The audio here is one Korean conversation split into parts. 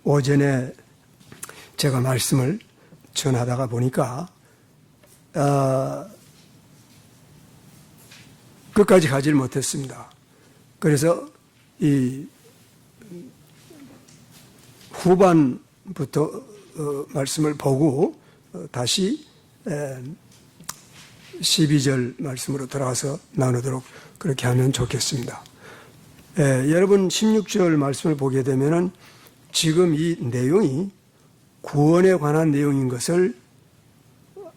오전에 제가 말씀을 전하다가 보니까 끝까지 가지를 못했습니다. 그래서 이 후반부터 말씀을 보고 다시 12절 말씀으로 돌아와서 나누도록 그렇게 하면 좋겠습니다. 여러분 16절 말씀을 보게 되면은 지금 이 내용이 구원에 관한 내용인 것을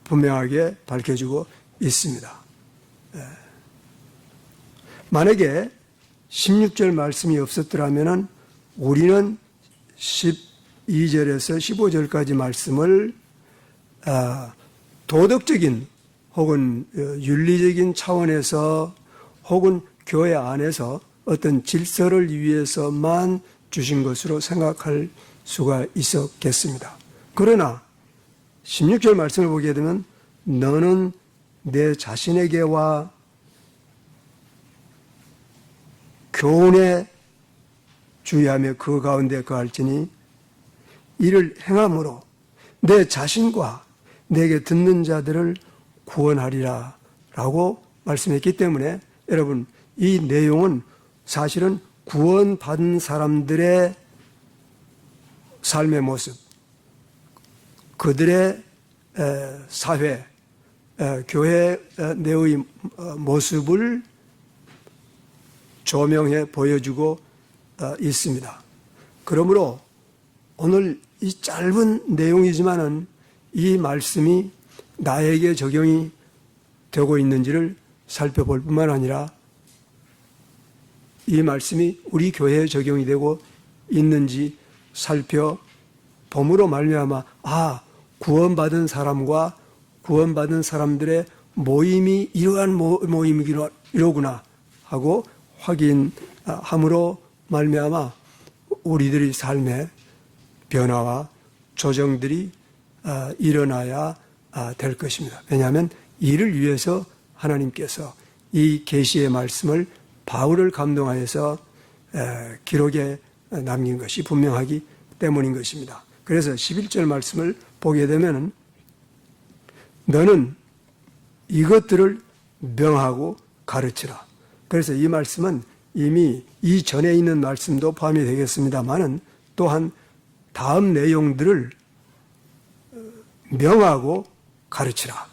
분명하게 밝혀주고 있습니다. 만약에 16절 말씀이 없었더라면 우리는 12절에서 15절까지 말씀을 도덕적인 혹은 윤리적인 차원에서 혹은 교회 안에서 어떤 질서를 위해서만 주신 것으로 생각할 수가 있었겠습니다. 그러나 16절 말씀을 보게 되면 너는 내 자신에게와 교훈에 주의하며 그 가운데 거할지니 이를 행함으로 내 자신과 내게 듣는 자들을 구원하리라 라고 말씀했기 때문에 여러분 이 내용은 사실은 구원받은 사람들의 삶의 모습, 그들의 사회, 교회 내의 모습을 조명해 보여주고 있습니다. 그러므로 오늘 이 짧은 내용이지만은 이 말씀이 나에게 적용이 되고 있는지를 살펴볼 뿐만 아니라 이 말씀이 우리 교회에 적용이 되고 있는지 살펴봄으로 말미암아 구원받은 사람과 구원받은 사람들의 모임이 이러한 모임이로구나 하고 확인함으로 말미암아 우리들의 삶의 변화와 조정들이 일어나야 될 것입니다. 왜냐하면 이를 위해서 하나님께서 이 계시의 말씀을 바울을 감동하여서 기록에 남긴 것이 분명하기 때문인 것입니다. 그래서 11절 말씀을 보게 되면 너는 이것들을 명하고 가르치라. 그래서 이 말씀은 이미 이전에 있는 말씀도 포함이 되겠습니다만은 또한 다음 내용들을 명하고 가르치라.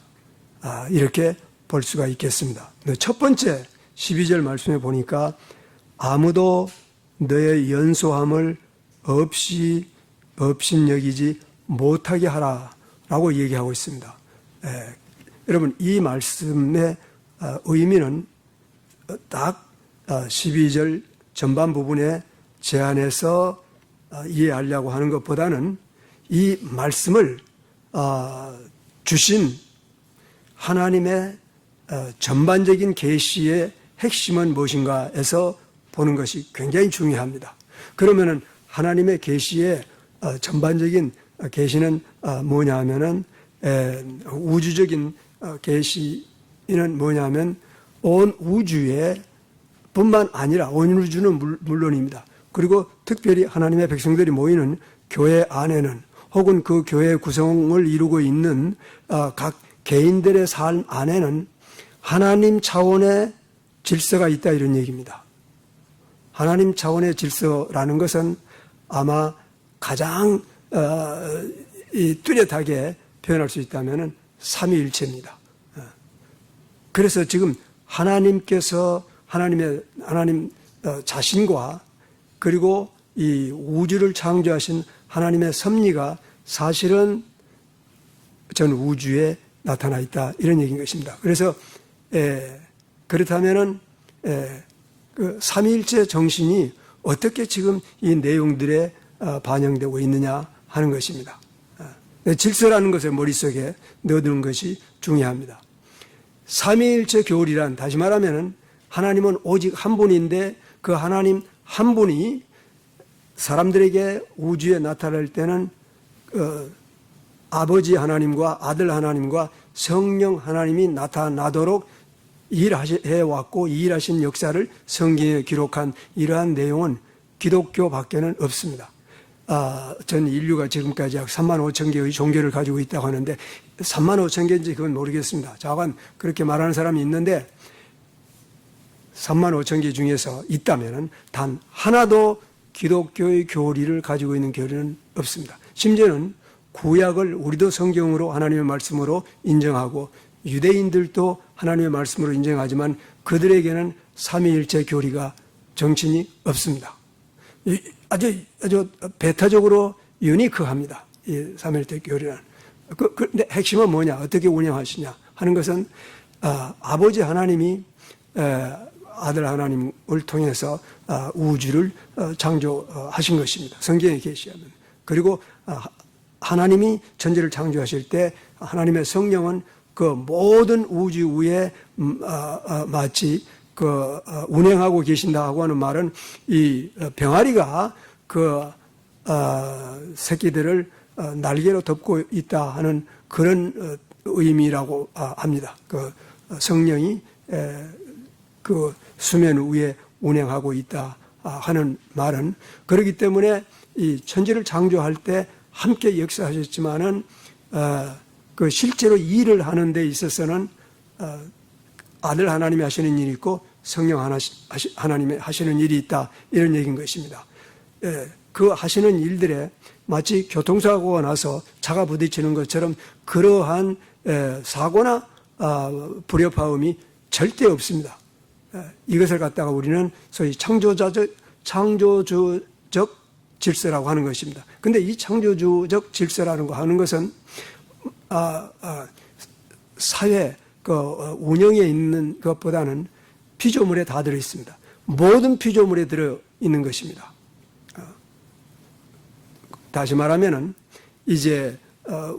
이렇게 볼 수가 있겠습니다. 첫 번째 12절 말씀에 보니까 아무도 너의 연소함을 업신여기지 못하게 하라라고 얘기하고 있습니다. 여러분 이 말씀의 의미는 딱 12절 전반 부분에 제안해서 이해하려고 하는 것보다는 이 말씀을 주신 하나님의 전반적인 계시의 핵심은 무엇인가에서 보는 것이 굉장히 중요합니다. 그러면은 하나님의 계시의 전반적인 계시는 뭐냐 하면은 우주적인 계시는 뭐냐면 온 우주에 뿐만 아니라 온 우주는 물론입니다. 그리고 특별히 하나님의 백성들이 모이는 교회 안에는 혹은 그 교회 구성을 이루고 있는 각 개인들의 삶 안에는 하나님 차원의 질서가 있다 이런 얘기입니다. 하나님 차원의 질서라는 것은 아마 가장 뚜렷하게 표현할 수 있다면 삼위일체입니다. 그래서 지금 하나님께서 하나님 자신과 그리고 이 우주를 창조하신 하나님의 섭리가 사실은 전 우주에 나타나 있다 이런 얘기인 것입니다. 그래서 그렇다면은 그 삼위일체 정신이 어떻게 지금 이 내용들에 반영되고 있느냐 하는 것입니다. 질서라는 것을 머릿속에 넣어두는 것이 중요합니다. 삼위일체 교리란 다시 말하면은 하나님은 오직 한 분인데 그 하나님 한 분이 사람들에게 우주에 나타날 때는 아버지 하나님과 아들 하나님과 성령 하나님이 나타나도록 일해왔고 일하신 역사를 성경에 기록한 이러한 내용은 기독교 밖에는 없습니다. 전 인류가 지금까지 약 3만 5천 개의 종교를 가지고 있다고 하는데 3만 5천 개인지 그건 모르겠습니다. 자관 그렇게 말하는 사람이 있는데 3만 5천 개 중에서 있다면 단 하나도 기독교의 교리를 가지고 있는 교리는 없습니다. 심지어는 구약을 우리도 성경으로 하나님의 말씀으로 인정하고 유대인들도 하나님의 말씀으로 인정하지만 그들에게는 삼위일체 교리가 정신이 없습니다. 아주 배타적으로 유니크합니다. 이 삼위일체 교리는. 근데 핵심은 뭐냐? 어떻게 운영하시냐 하는 것은 아버지 하나님이 아들 하나님을 통해서 우주를 창조하신 것입니다. 성경에 계시하면. 그리고 하나님이 천지를 창조하실 때 하나님의 성령은 그 모든 우주 위에 마치 운행하고 계신다고 하는 말은 이 병아리가 그 새끼들을 날개로 덮고 있다 하는 그런 의미라고 합니다. 그 성령이 그 수면 위에 운행하고 있다 하는 말은 그렇기 때문에 이 천지를 창조할 때 함께 역사하셨지만은 그 실제로 일을 하는 데 있어서는 아들 하나님이 하시는 일이 있고 성령 하나님이 하시는 일이 있다 이런 얘기인 것입니다. 그 하시는 일들에 마치 교통사고가 나서 차가 부딪히는 것처럼 그러한 사고나 불협화음이 절대 없습니다. 이것을 갖다가 우리는 소위 창조주적 질서라고 하는 것입니다. 근데 이 창조주적 질서라는 거 하는 것은 사회 운영에 있는 것보다는 피조물에 다 들어 있습니다. 모든 피조물에 들어 있는 것입니다. 다시 말하면은 이제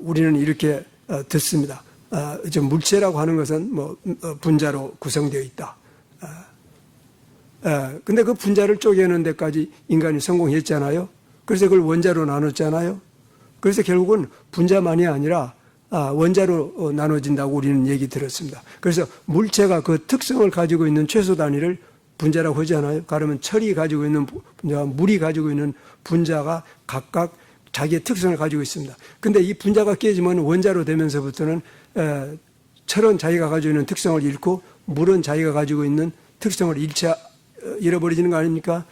우리는 이렇게 듣습니다. 물체라고 하는 것은 뭐 분자로 구성되어 있다. 근데 그 분자를 쪼개는 데까지 인간이 성공했잖아요. 그래서 그걸 원자로 나눴잖아요. 그래서 결국은 분자만이 아니라 원자로 나눠진다고 우리는 얘기 들었습니다. 그래서 물체가 그 특성을 가지고 있는 최소 단위를 분자라고 하잖아요. 그러면 철이 가지고 있는 분자와 물이 가지고 있는 분자가 각각 자기의 특성을 가지고 있습니다. 근데 이 분자가 깨지면 원자로 되면서부터는 철은 자기가 가지고 있는 특성을 잃고 물은 자기가 가지고 있는 특성을 잃어버리는 거 아닙니까?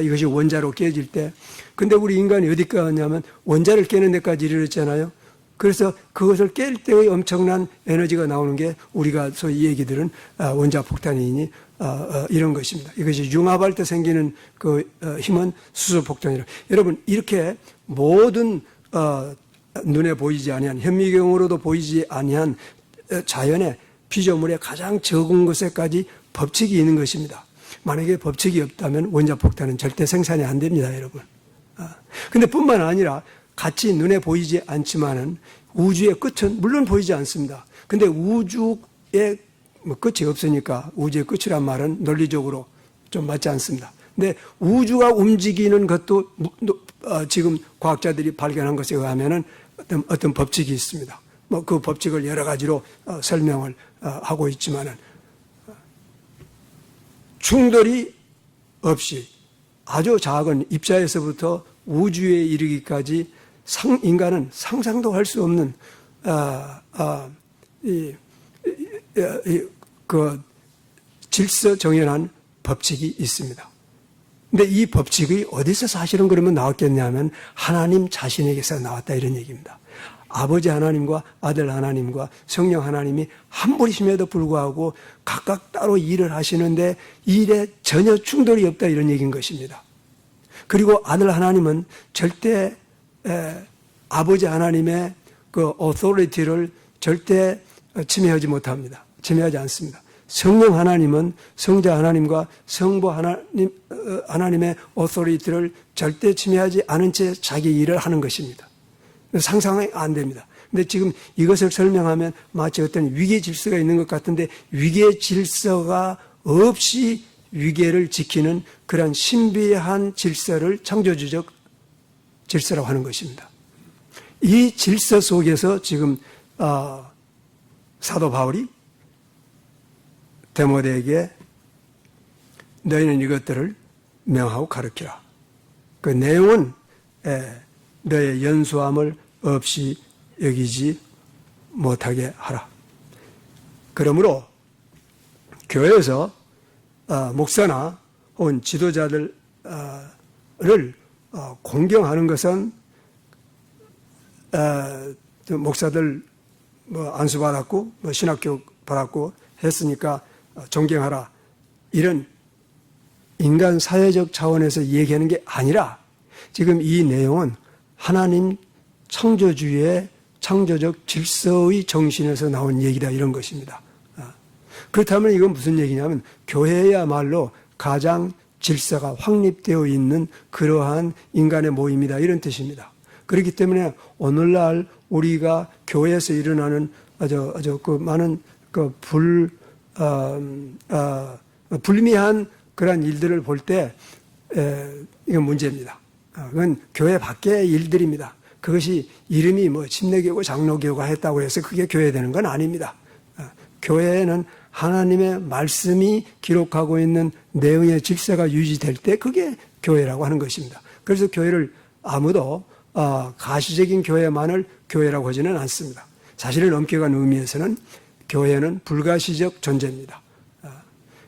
이것이 원자로 깨질 때. 근데 우리 인간이 어디까지 갔냐면 원자를 깨는 데까지 이르렀잖아요. 그래서 그것을 깰 때의 엄청난 에너지가 나오는 게 우리가 소위 얘기들은 원자폭탄이니 이런 것입니다. 이것이 융합할 때 생기는 그 힘은 수소폭탄이라. 여러분 이렇게 모든 눈에 보이지 아니한 현미경으로도 보이지 아니한 자연의 피조물의 가장 적은 것에까지 법칙이 있는 것입니다. 만약에 법칙이 없다면 원자폭탄은 절대 생산이 안 됩니다, 여러분. 근데 뿐만 아니라 같이 눈에 보이지 않지만은 우주의 끝은 물론 보이지 않습니다. 근데 우주의 끝이 없으니까 우주의 끝이란 말은 논리적으로 좀 맞지 않습니다. 근데 우주가 움직이는 것도 지금 과학자들이 발견한 것에 의하면은 어떤 법칙이 있습니다. 뭐 그 법칙을 여러 가지로 설명을 하고 있지만은 충돌이 없이 아주 작은 입자에서부터 우주에 이르기까지 인간은 상상도 할 수 없는 그 질서 정연한 법칙이 있습니다. 근데 이 법칙이 어디서 사실은 그러면 나왔겠냐면 하나님 자신에게서 나왔다 이런 얘기입니다. 아버지 하나님과 아들 하나님과 성령 하나님이 한 분이심에도 불구하고 각각 따로 일을 하시는데 일에 전혀 충돌이 없다 이런 얘기인 것입니다. 그리고 아들 하나님은 절대 아버지 하나님의 그 authority를 절대 침해하지 못합니다. 침해하지 않습니다. 성령 하나님은 성자 하나님과 성부 하나님의 authority를 절대 침해하지 않은 채 자기 일을 하는 것입니다. 상상이 안 됩니다. 근데 지금 이것을 설명하면 마치 어떤 위계 질서가 있는 것 같은데 위계 질서가 없이 위계를 지키는 그런 신비한 질서를 창조주적 질서라고 하는 것입니다. 이 질서 속에서 지금 사도 바울이 디모데에게 너희는 이것들을 명하고 가르치라. 그 내용은 너의 연수함을 없이 여기지 못하게 하라. 그러므로 교회에서 목사나 혹은 지도자들을 공경하는 것은 목사들 안수받았고 신학교육 받았고 했으니까 존경하라, 이런 인간 사회적 차원에서 얘기하는 게 아니라 지금 이 내용은 하나님 창조주의의 창조적 질서의 정신에서 나온 얘기다, 이런 것입니다. 그렇다면 이건 무슨 얘기냐면 교회야말로 가장 질서가 확립되어 있는 그러한 인간의 모임이다, 이런 뜻입니다. 그렇기 때문에 오늘날 우리가 교회에서 일어나는 그 많은 그 불미한 그러한 일들을 볼 때 이건 문제입니다. 그건 교회 밖의 일들입니다. 그것이 이름이 뭐 침례교고 장로교가 했다고 해서 그게 교회 되는 건 아닙니다. 교회에는 하나님의 말씀이 기록하고 있는 내용의 질서가 유지될 때 그게 교회라고 하는 것입니다. 그래서 교회를 아무도 가시적인 교회만을 교회라고 하지는 않습니다. 사실은 엄격한 의미에서는 교회는 불가시적 존재입니다.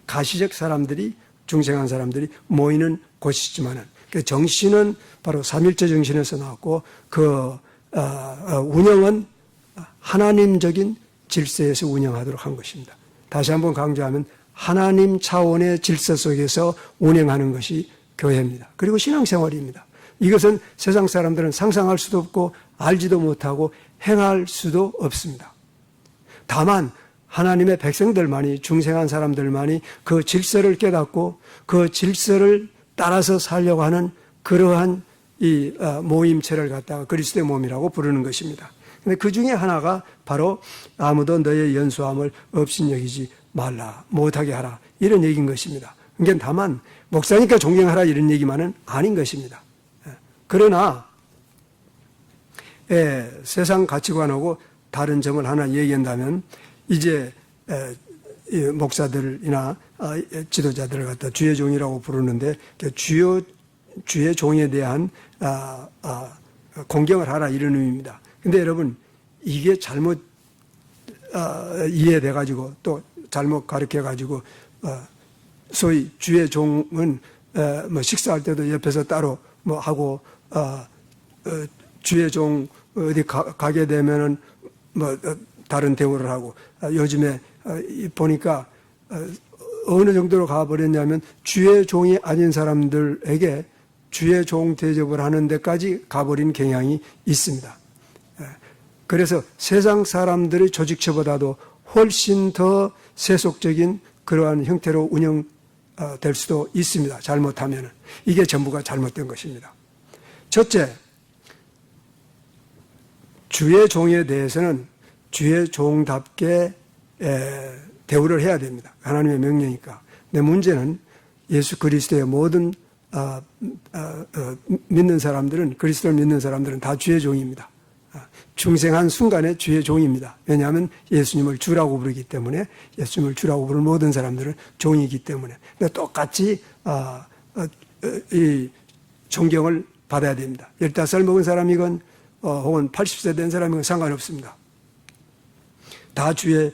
가시적 사람들이, 중생한 사람들이 모이는 곳이지만은 그 정신은 바로 삼일체 정신에서 나왔고 그 운영은 하나님적인 질서에서 운영하도록 한 것입니다. 다시 한번 강조하면 하나님 차원의 질서 속에서 운영하는 것이 교회입니다. 그리고 신앙생활입니다. 이것은 세상 사람들은 상상할 수도 없고 알지도 못하고 행할 수도 없습니다. 다만 하나님의 백성들만이, 중생한 사람들만이 그 질서를 깨닫고 그 질서를 따라서 살려고 하는 그러한 이 모임체를 갖다가 그리스도의 몸이라고 부르는 것입니다. 근데 그 중에 하나가 바로 아무도 너의 연수함을 업신여기지 말라, 못하게 하라, 이런 얘기인 것입니다. 그러니까 다만 목사니까 존경하라 이런 얘기만은 아닌 것입니다. 그러나 세상 가치관하고 다른 점을 하나 얘기한다면 이제 목사들이나 지도자들을 갖다 주의 종이라고 부르는데 주의 종에 대한 공경을 하라, 이런 의미입니다. 근데 여러분, 이게 잘못 이해돼 가지고 또 잘못 가르쳐 가지고 소위 주의 종은 뭐 식사할 때도 옆에서 따로 뭐 하고 주의 종 어디 가게 되면은 뭐 다른 대우를 하고, 요즘에 보니까 어느 정도로 가버렸냐면 주의 종이 아닌 사람들에게 주의 종 대접을 하는 데까지 가버린 경향이 있습니다. 그래서 세상 사람들의 조직체보다도 훨씬 더 세속적인 그러한 형태로 운영될 수도 있습니다. 잘못하면. 이게 전부가 잘못된 것입니다. 첫째, 주의 종에 대해서는 주의 종답게 대우를 해야 됩니다. 하나님의 명령이니까. 근데 문제는 예수 그리스도의 모든 믿는 사람들은, 그리스도를 믿는 사람들은 다 주의 종입니다. 중생한 순간에 주의 종입니다. 왜냐하면 예수님을 주라고 부르기 때문에, 예수님을 주라고 부르는 모든 사람들은 종이기 때문에. 똑같이 이 존경을 받아야 됩니다. 15살 먹은 사람이건 혹은 80세 된 사람이건 상관없습니다. 다 주의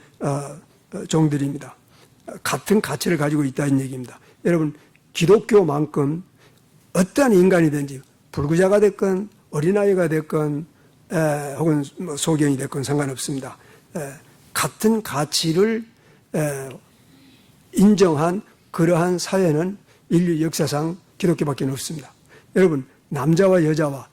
종들입니다. 같은 가치를 가지고 있다는 얘기입니다. 여러분, 기독교만큼 어떠한 인간이든지 불구자가 됐건 어린아이가 됐건 혹은 뭐 소경이 됐건 상관없습니다. 같은 가치를 인정한 그러한 사회는 인류 역사상 기독교밖에 없습니다. 여러분, 남자와 여자와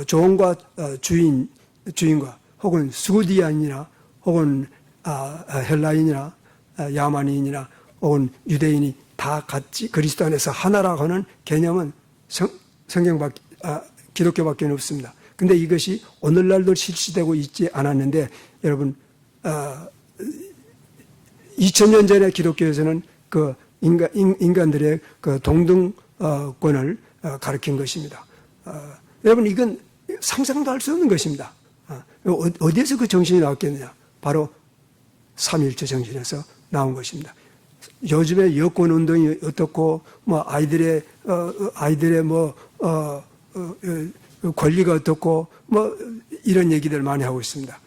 종과 주인과 혹은 수구디안이나 혹은 헬라인이나 야만인이나 혹은 유대인이 다 같이 그리스도 안에서 하나라고 하는 개념은 기독교밖에 없습니다. 근데 이것이 오늘날도 실시되고 있지 않았는데, 여러분, 2000년 전에 기독교에서는 그 인간들의 그 동등권을 가르친 것입니다. 여러분, 이건 상상도 할 수 없는 것입니다. 어디에서 그 정신이 나왔겠느냐? 바로 삼일체 정신에서 나온 것입니다. 요즘에 여권 운동이 어떻고, 뭐 아이들의 권리가 어떻고 뭐 이런 얘기들 많이 하고 있습니다.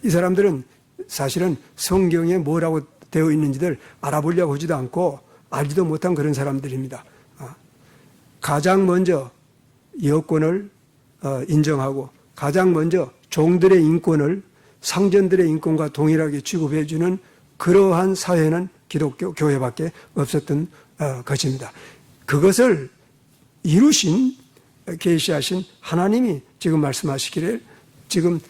이 사람들은 사실은 성경에 뭐라고 되어 있는지를 알아보려고 하지도 않고 알지도 못한 그런 사람들입니다. 가장 먼저 여권을 인정하고 가장 먼저 종들의 인권을 상전들의 인권과 동일하게 취급해주는 그러한 사회는 기독교 교회밖에 없었던 것입니다. 그것을 이루신 계시하신 하나님이 지금 말씀하시기를 지금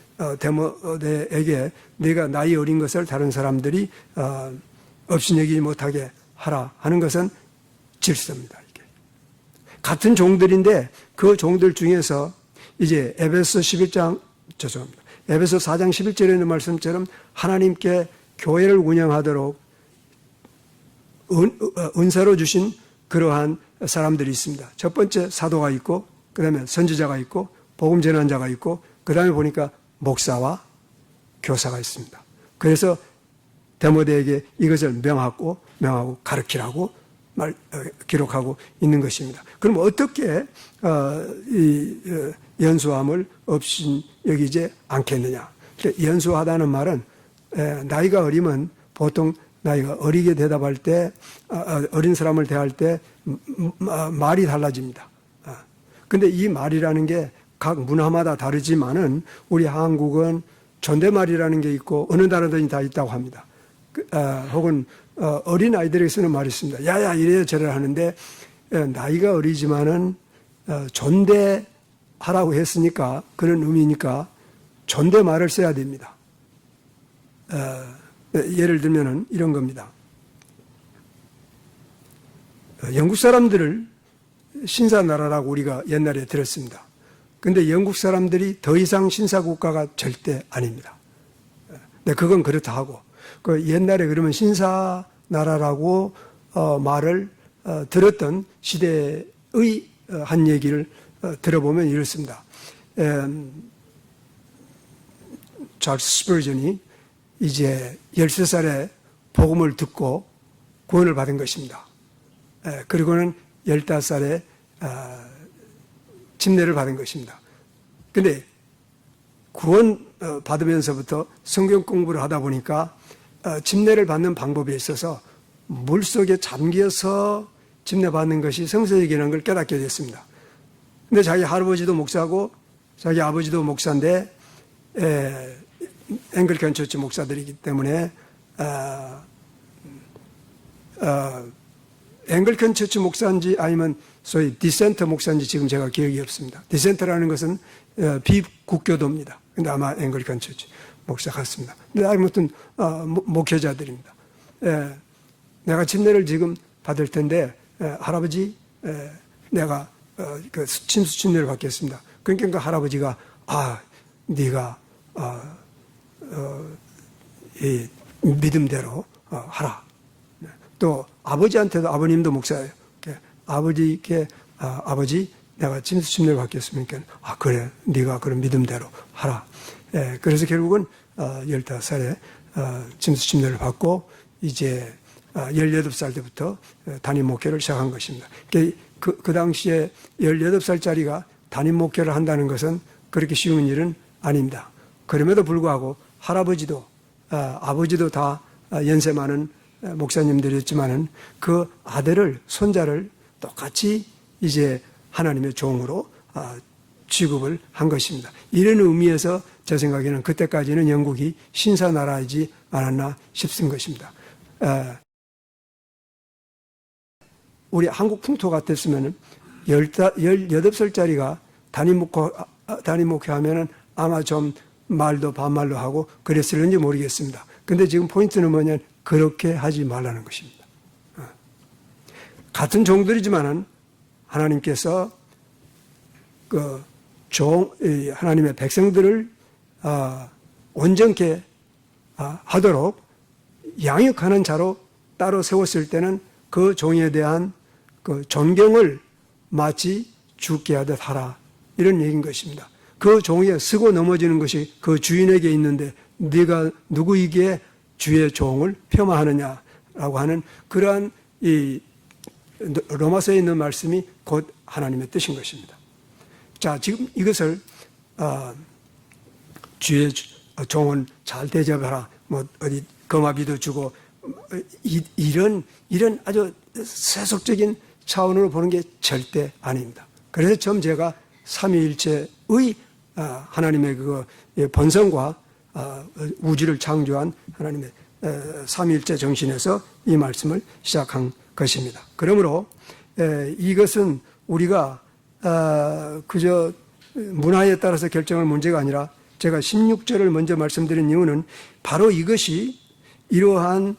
데모데에게 네가 나이 어린 것을 다른 사람들이 업신여기지 못하게 하라 하는 것은 질서입니다. 이게. 같은 종들인데 그 종들 중에서 이제 에베소 4장 11절에 있는 말씀처럼 하나님께 교회를 운영하도록 은사로 주신 그러한 사람들이 있습니다. 첫 번째 사도가 있고 그 다음에 선지자가 있고 복음 전환자가 있고 그 다음에 보니까 목사와 교사가 있습니다. 그래서 데모데에게 이것을 명하고 가르치라고 기록하고 있는 것입니다. 그럼 어떻게 이 연수함을 없인 여기지 않겠느냐? 연수하다는 말은 나이가 어리면 보통 나이가 어리게 대답할 때 어린 사람을 대할 때 말이 달라집니다. 근데 이 말이라는 게 각 문화마다 다르지만은 우리 한국은 존댓말이라는 게 있고 어느 나라든지 다 있다고 합니다. 혹은 어린 아이들에게 쓰는 말이 있습니다. 야야 이래야 저래야 하는데 나이가 어리지만은 존대하라고 했으니까 그런 의미니까 존댓말을 써야 됩니다. 예를 들면은 이런 겁니다. 영국 사람들을 신사나라라고 우리가 옛날에 들었습니다. 근데 영국 사람들이 더 이상 신사국가가 절대 아닙니다. 네, 그건 그렇다 하고, 그 옛날에 그러면 신사나라라고 말을 들었던 시대의 한 얘기를 들어보면 이렇습니다. 찰스 스퍼전이 이제 13살에 복음을 듣고 구원을 받은 것입니다. 그리고는 15살에 침례를 받은 것입니다. 그런데 구원 받으면서부터 성경 공부를 하다 보니까 침례를 받는 방법에 있어서 물속에 잠겨서 침례 받는 것이 성서적이라는 걸 깨닫게 됐습니다. 근데 자기 할아버지도 목사고 자기 아버지도 목사인데 앵글리칸 처치 목사들이기 때문에 앵글리칸 처치 목사인지 아니면 소위 디센터 목사인지 지금 제가 기억이 없습니다. 디센터라는 것은 비국교도입니다. 근데 아마 앵글리칸 처치 목사 같습니다. 근데 아무튼 목회자들입니다. 내가 침례를 지금 받을 텐데 할아버지 내가 그 침수 침례를 받겠습니다. 그러니까 할아버지가 네가 이 믿음대로 하라. 또 아버지한테도 아버님도 목사예요. 아버지께 아버지 내가 침수 침례를 받겠습니까? 그래 네가 그런 믿음대로 하라. 그래서 결국은 15살에 침수 침례를 받고 이제 18살 때부터 담임 목회를 시작한 것입니다. 그 당시에 18살짜리가 담임 목회를 한다는 것은 그렇게 쉬운 일은 아닙니다. 그럼에도 불구하고 할아버지도 아버지도 다 연세 많은 목사님들이었지만은 그 아들을 손자를 똑같이 이제 하나님의 종으로 취급을 한 것입니다. 이런 의미에서 제 생각에는 그때까지는 영국이 신사나라이지 않았나 싶은 것입니다. 우리 한국 풍토 같았으면 18살짜리가 담임 목회하면은 아마 좀 말도 반말로 하고 그랬을는지 모르겠습니다. 근데 지금 포인트는 뭐냐면 그렇게 하지 말라는 것입니다. 같은 종들이지만은 하나님께서 하나님의 백성들을 온전케 하도록 양육하는 자로 따로 세웠을 때는 그 종에 대한 그 존경을 마치 죽게 하듯 하라. 이런 얘기인 것입니다. 그 종에 쓰고 넘어지는 것이 그 주인에게 있는데 네가 누구에게 주의 종을 폄하하느냐라고 하는 그러한 이 로마서에 있는 말씀이 곧 하나님의 뜻인 것입니다. 자, 지금 이것을 주의 종은 잘 대접하라. 뭐 어디 거마비도 주고 이런 아주 세속적인 차원으로 보는 게 절대 아닙니다. 그래서 처음 제가 삼위일체의 하나님의 그 본성과 우주를 창조한 하나님의 삼위일체 정신에서 이 말씀을 시작한 것입니다. 그러므로 이것은 우리가 그저 문화에 따라서 결정할 문제가 아니라 제가 16절을 먼저 말씀드린 이유는 바로 이것이 이러한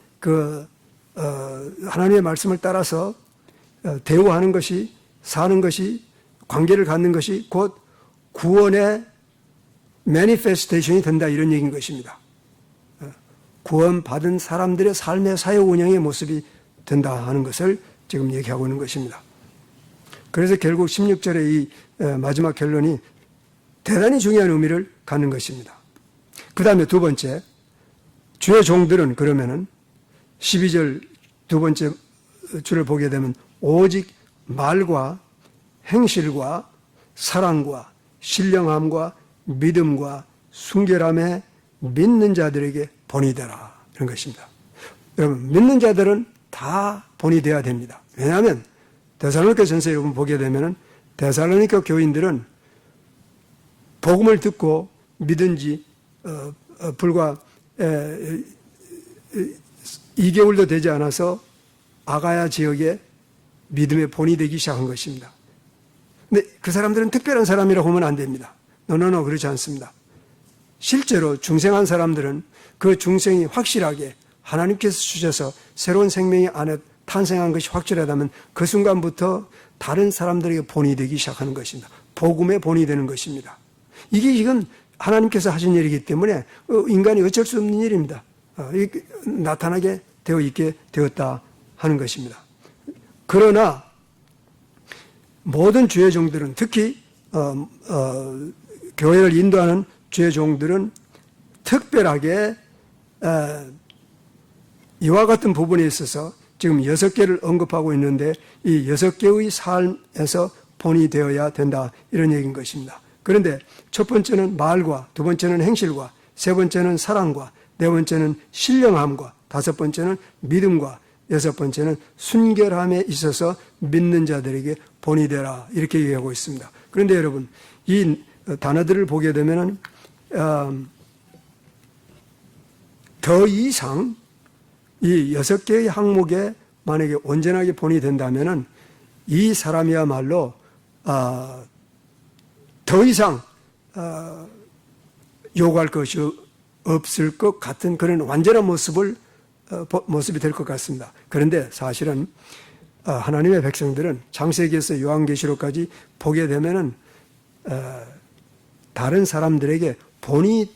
하나님의 말씀을 따라서 대우하는 것이, 사는 것이, 관계를 갖는 것이 곧 구원의 매니페스테이션이 된다, 이런 얘기인 것입니다. 구원받은 사람들의 삶의 사역 운영의 모습이 된다 하는 것을 지금 얘기하고 있는 것입니다. 그래서 결국 16절의 이 마지막 결론이 대단히 중요한 의미를 갖는 것입니다. 그 다음에 두 번째, 주의 종들은 그러면은 12절 두 번째 줄을 보게 되면 오직 말과 행실과 사랑과 신령함과 믿음과 순결함에 믿는 자들에게 본이 되라, 이런 것입니다. 여러분, 믿는 자들은 다 본이 되어야 됩니다. 왜냐하면 데살로니가 전서에 여러분 보게 되면은 데살로니가 교인들은 복음을 듣고 믿은 지 불과 2개월도 되지 않아서 아가야 지역에 믿음의 본이 되기 시작한 것입니다. 근데 그 사람들은 특별한 사람이라고 보면 안 됩니다. 노노노, 그렇지 않습니다. 실제로 중생한 사람들은 그 중생이 확실하게 하나님께서 주셔서 새로운 생명이 안에 탄생한 것이 확실하다면 그 순간부터 다른 사람들에게 본이 되기 시작하는 것입니다. 복음의 본이 되는 것입니다. 이게 지금 하나님께서 하신 일이기 때문에 인간이 어쩔 수 없는 일입니다. 나타나게 되어 있게 되었다 하는 것입니다. 그러나 모든 주의 종들은, 특히 교회를 인도하는 주의 종들은 특별하게 이와 같은 부분에 있어서 지금 6개를 언급하고 있는데 이 6개의 삶에서 본이 되어야 된다, 이런 얘기인 것입니다. 그런데 첫 번째는 말과, 두 번째는 행실과, 세 번째는 사랑과, 네 번째는 신령함과, 다섯 번째는 믿음과, 여섯 번째는 순결함에 있어서 믿는 자들에게 본이 되라, 이렇게 얘기하고 있습니다. 그런데 여러분, 이 단어들을 보게 되면은 더 이상 이 6개의 항목에 만약에 온전하게 본이 된다면은 이 사람이야말로 더 이상 요구할 것이 없을 것 같은 그런 완전한 모습이 될 것 같습니다. 그런데 사실은 하나님의 백성들은 창세기에서 요한계시록까지 보게 되면은 다른 사람들에게 본이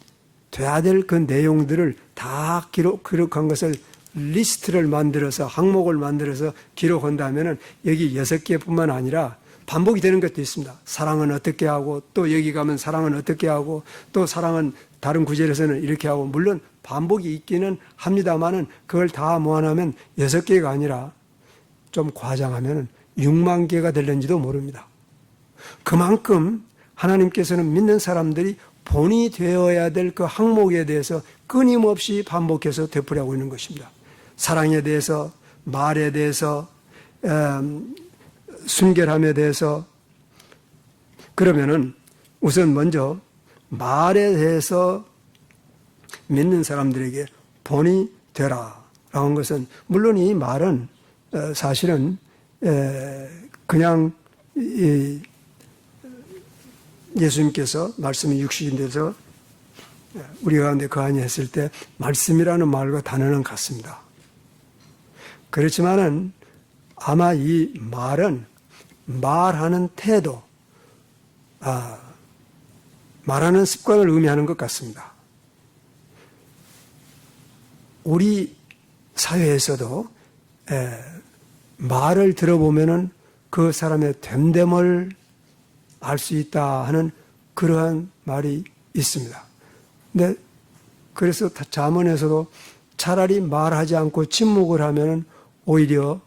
돼야 될 그 내용들을 다 기록한 것을 리스트를 만들어서, 항목을 만들어서 기록한다면은 여기 6개뿐만 아니라 반복이 되는 것도 있습니다. 사랑은 어떻게 하고, 또 여기 가면 사랑은 어떻게 하고, 또 사랑은 다른 구절에서는 이렇게 하고, 물론 반복이 있기는 합니다만은 그걸 다 모아놓으면 6개가 아니라 좀 과장하면 6만 개가 될는지도 모릅니다. 그만큼 하나님께서는 믿는 사람들이 본이 되어야 될 그 항목에 대해서 끊임없이 반복해서 되풀이하고 있는 것입니다. 사랑에 대해서, 말에 대해서, 순결함에 대해서. 그러면은 우선 먼저 말에 대해서 믿는 사람들에게 본이 되라 라고 한 것은, 물론 이 말은 사실은 그냥 예수님께서 말씀이 육신이 돼서 우리 가운데 거하니 했을 때 말씀이라는 말과 단어는 같습니다. 그렇지만은 아마 이 말은 말하는 태도, 말하는 습관을 의미하는 것 같습니다. 우리 사회에서도 말을 들어보면은 그 사람의 됨됨을 알 수 있다 하는 그러한 말이 있습니다. 근데 그래서 잠언에서도 차라리 말하지 않고 침묵을 하면은 오히려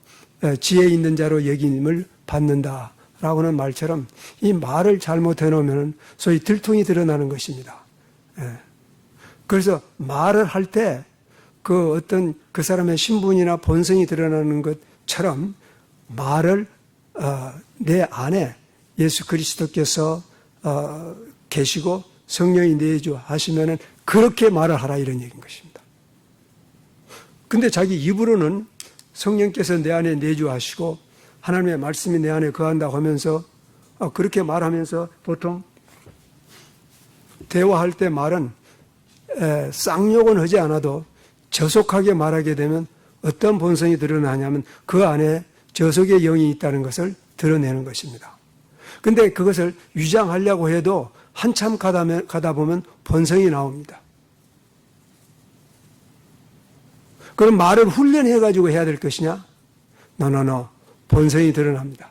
지혜 있는 자로 여김을 받는다라고 라고 하는 말처럼 이 말을 잘못해 놓으면 소위 들통이 드러나는 것입니다. 예. 그래서 말을 할 때 그 어떤 그 사람의 신분이나 본성이 드러나는 것처럼 말을 내 안에 예수 그리스도께서 계시고 성령이 내주하시면은 그렇게 말을 하라 이런 얘기인 것입니다. 근데 자기 입으로는 성령께서 내 안에 내주하시고 하나님의 말씀이 내 안에 거한다고 하면서 그렇게 말하면서 보통 대화할 때 말은 쌍욕은 하지 않아도 저속하게 말하게 되면 어떤 본성이 드러나냐면 그 안에 저속의 영이 있다는 것을 드러내는 것입니다. 근데 그것을 위장하려고 해도 한참 가다 보면 본성이 나옵니다. 그럼 말을 훈련해가지고 해야 될 것이냐? 노. 본성이 드러납니다.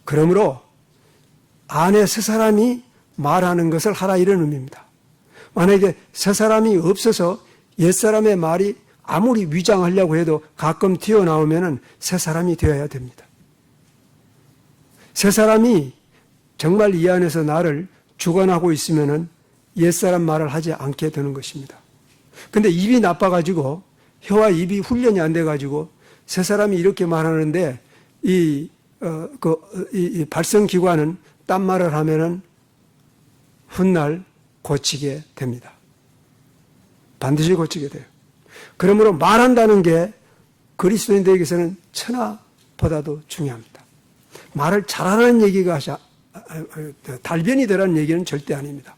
그러므로 안에 새 사람이 말하는 것을 하라 이런 의미입니다. 만약에 새 사람이 없어서 옛사람의 말이 아무리 위장하려고 해도 가끔 튀어나오면 새 사람이 되어야 됩니다. 새 사람이 정말 이 안에서 나를 주관하고 있으면 옛사람 말을 하지 않게 되는 것입니다. 근데 입이 나빠가지고 혀와 입이 훈련이 안 돼가지고 새 사람이 이렇게 말하는데 이 발성기관은 딴 말을 하면은 훗날 고치게 됩니다. 반드시 고치게 돼요. 그러므로 말한다는 게 그리스도인들에게서는 천하보다도 중요합니다. 말을 잘하는 얘기가 달변이 되라는 얘기는 절대 아닙니다.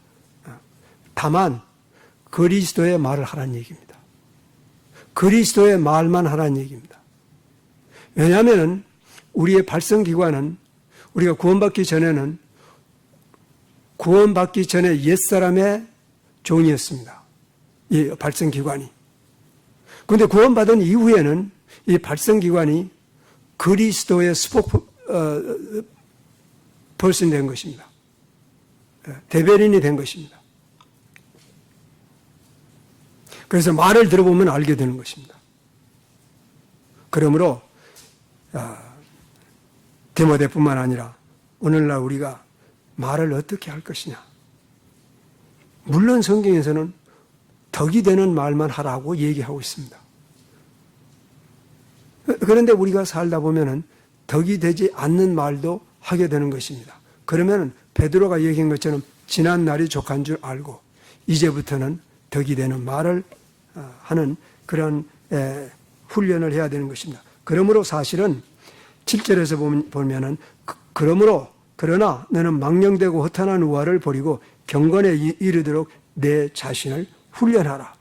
다만 그리스도의 말을 하라는 얘기입니다. 그리스도의 말만 하라는 얘기입니다. 왜냐하면 우리의 발성기관은 우리가 구원받기 전에는 구원받기 전에 옛사람의 종이었습니다. 이 발성기관이. 그런데 구원받은 이후에는 이 발성기관이 그리스도의 스포크펄슨이 된 것입니다. 대변인이 된 것입니다. 그래서 말을 들어보면 알게 되는 것입니다. 그러므로 디모데뿐만 아니라 오늘날 우리가 말을 어떻게 할 것이냐. 물론 성경에서는 덕이 되는 말만 하라고 얘기하고 있습니다. 그런데 우리가 살다 보면은 덕이 되지 않는 말도 하게 되는 것입니다. 그러면 베드로가 얘기한 것처럼 지난 날이 족한 줄 알고 이제부터는 덕이 되는 말을 하는 그런 훈련을 해야 되는 것입니다. 그러므로 사실은 7절에서 보면은 그러나 너는 망령되고 허탄한 우화를 버리고 경건에 이르도록 내 자신을 훈련하라.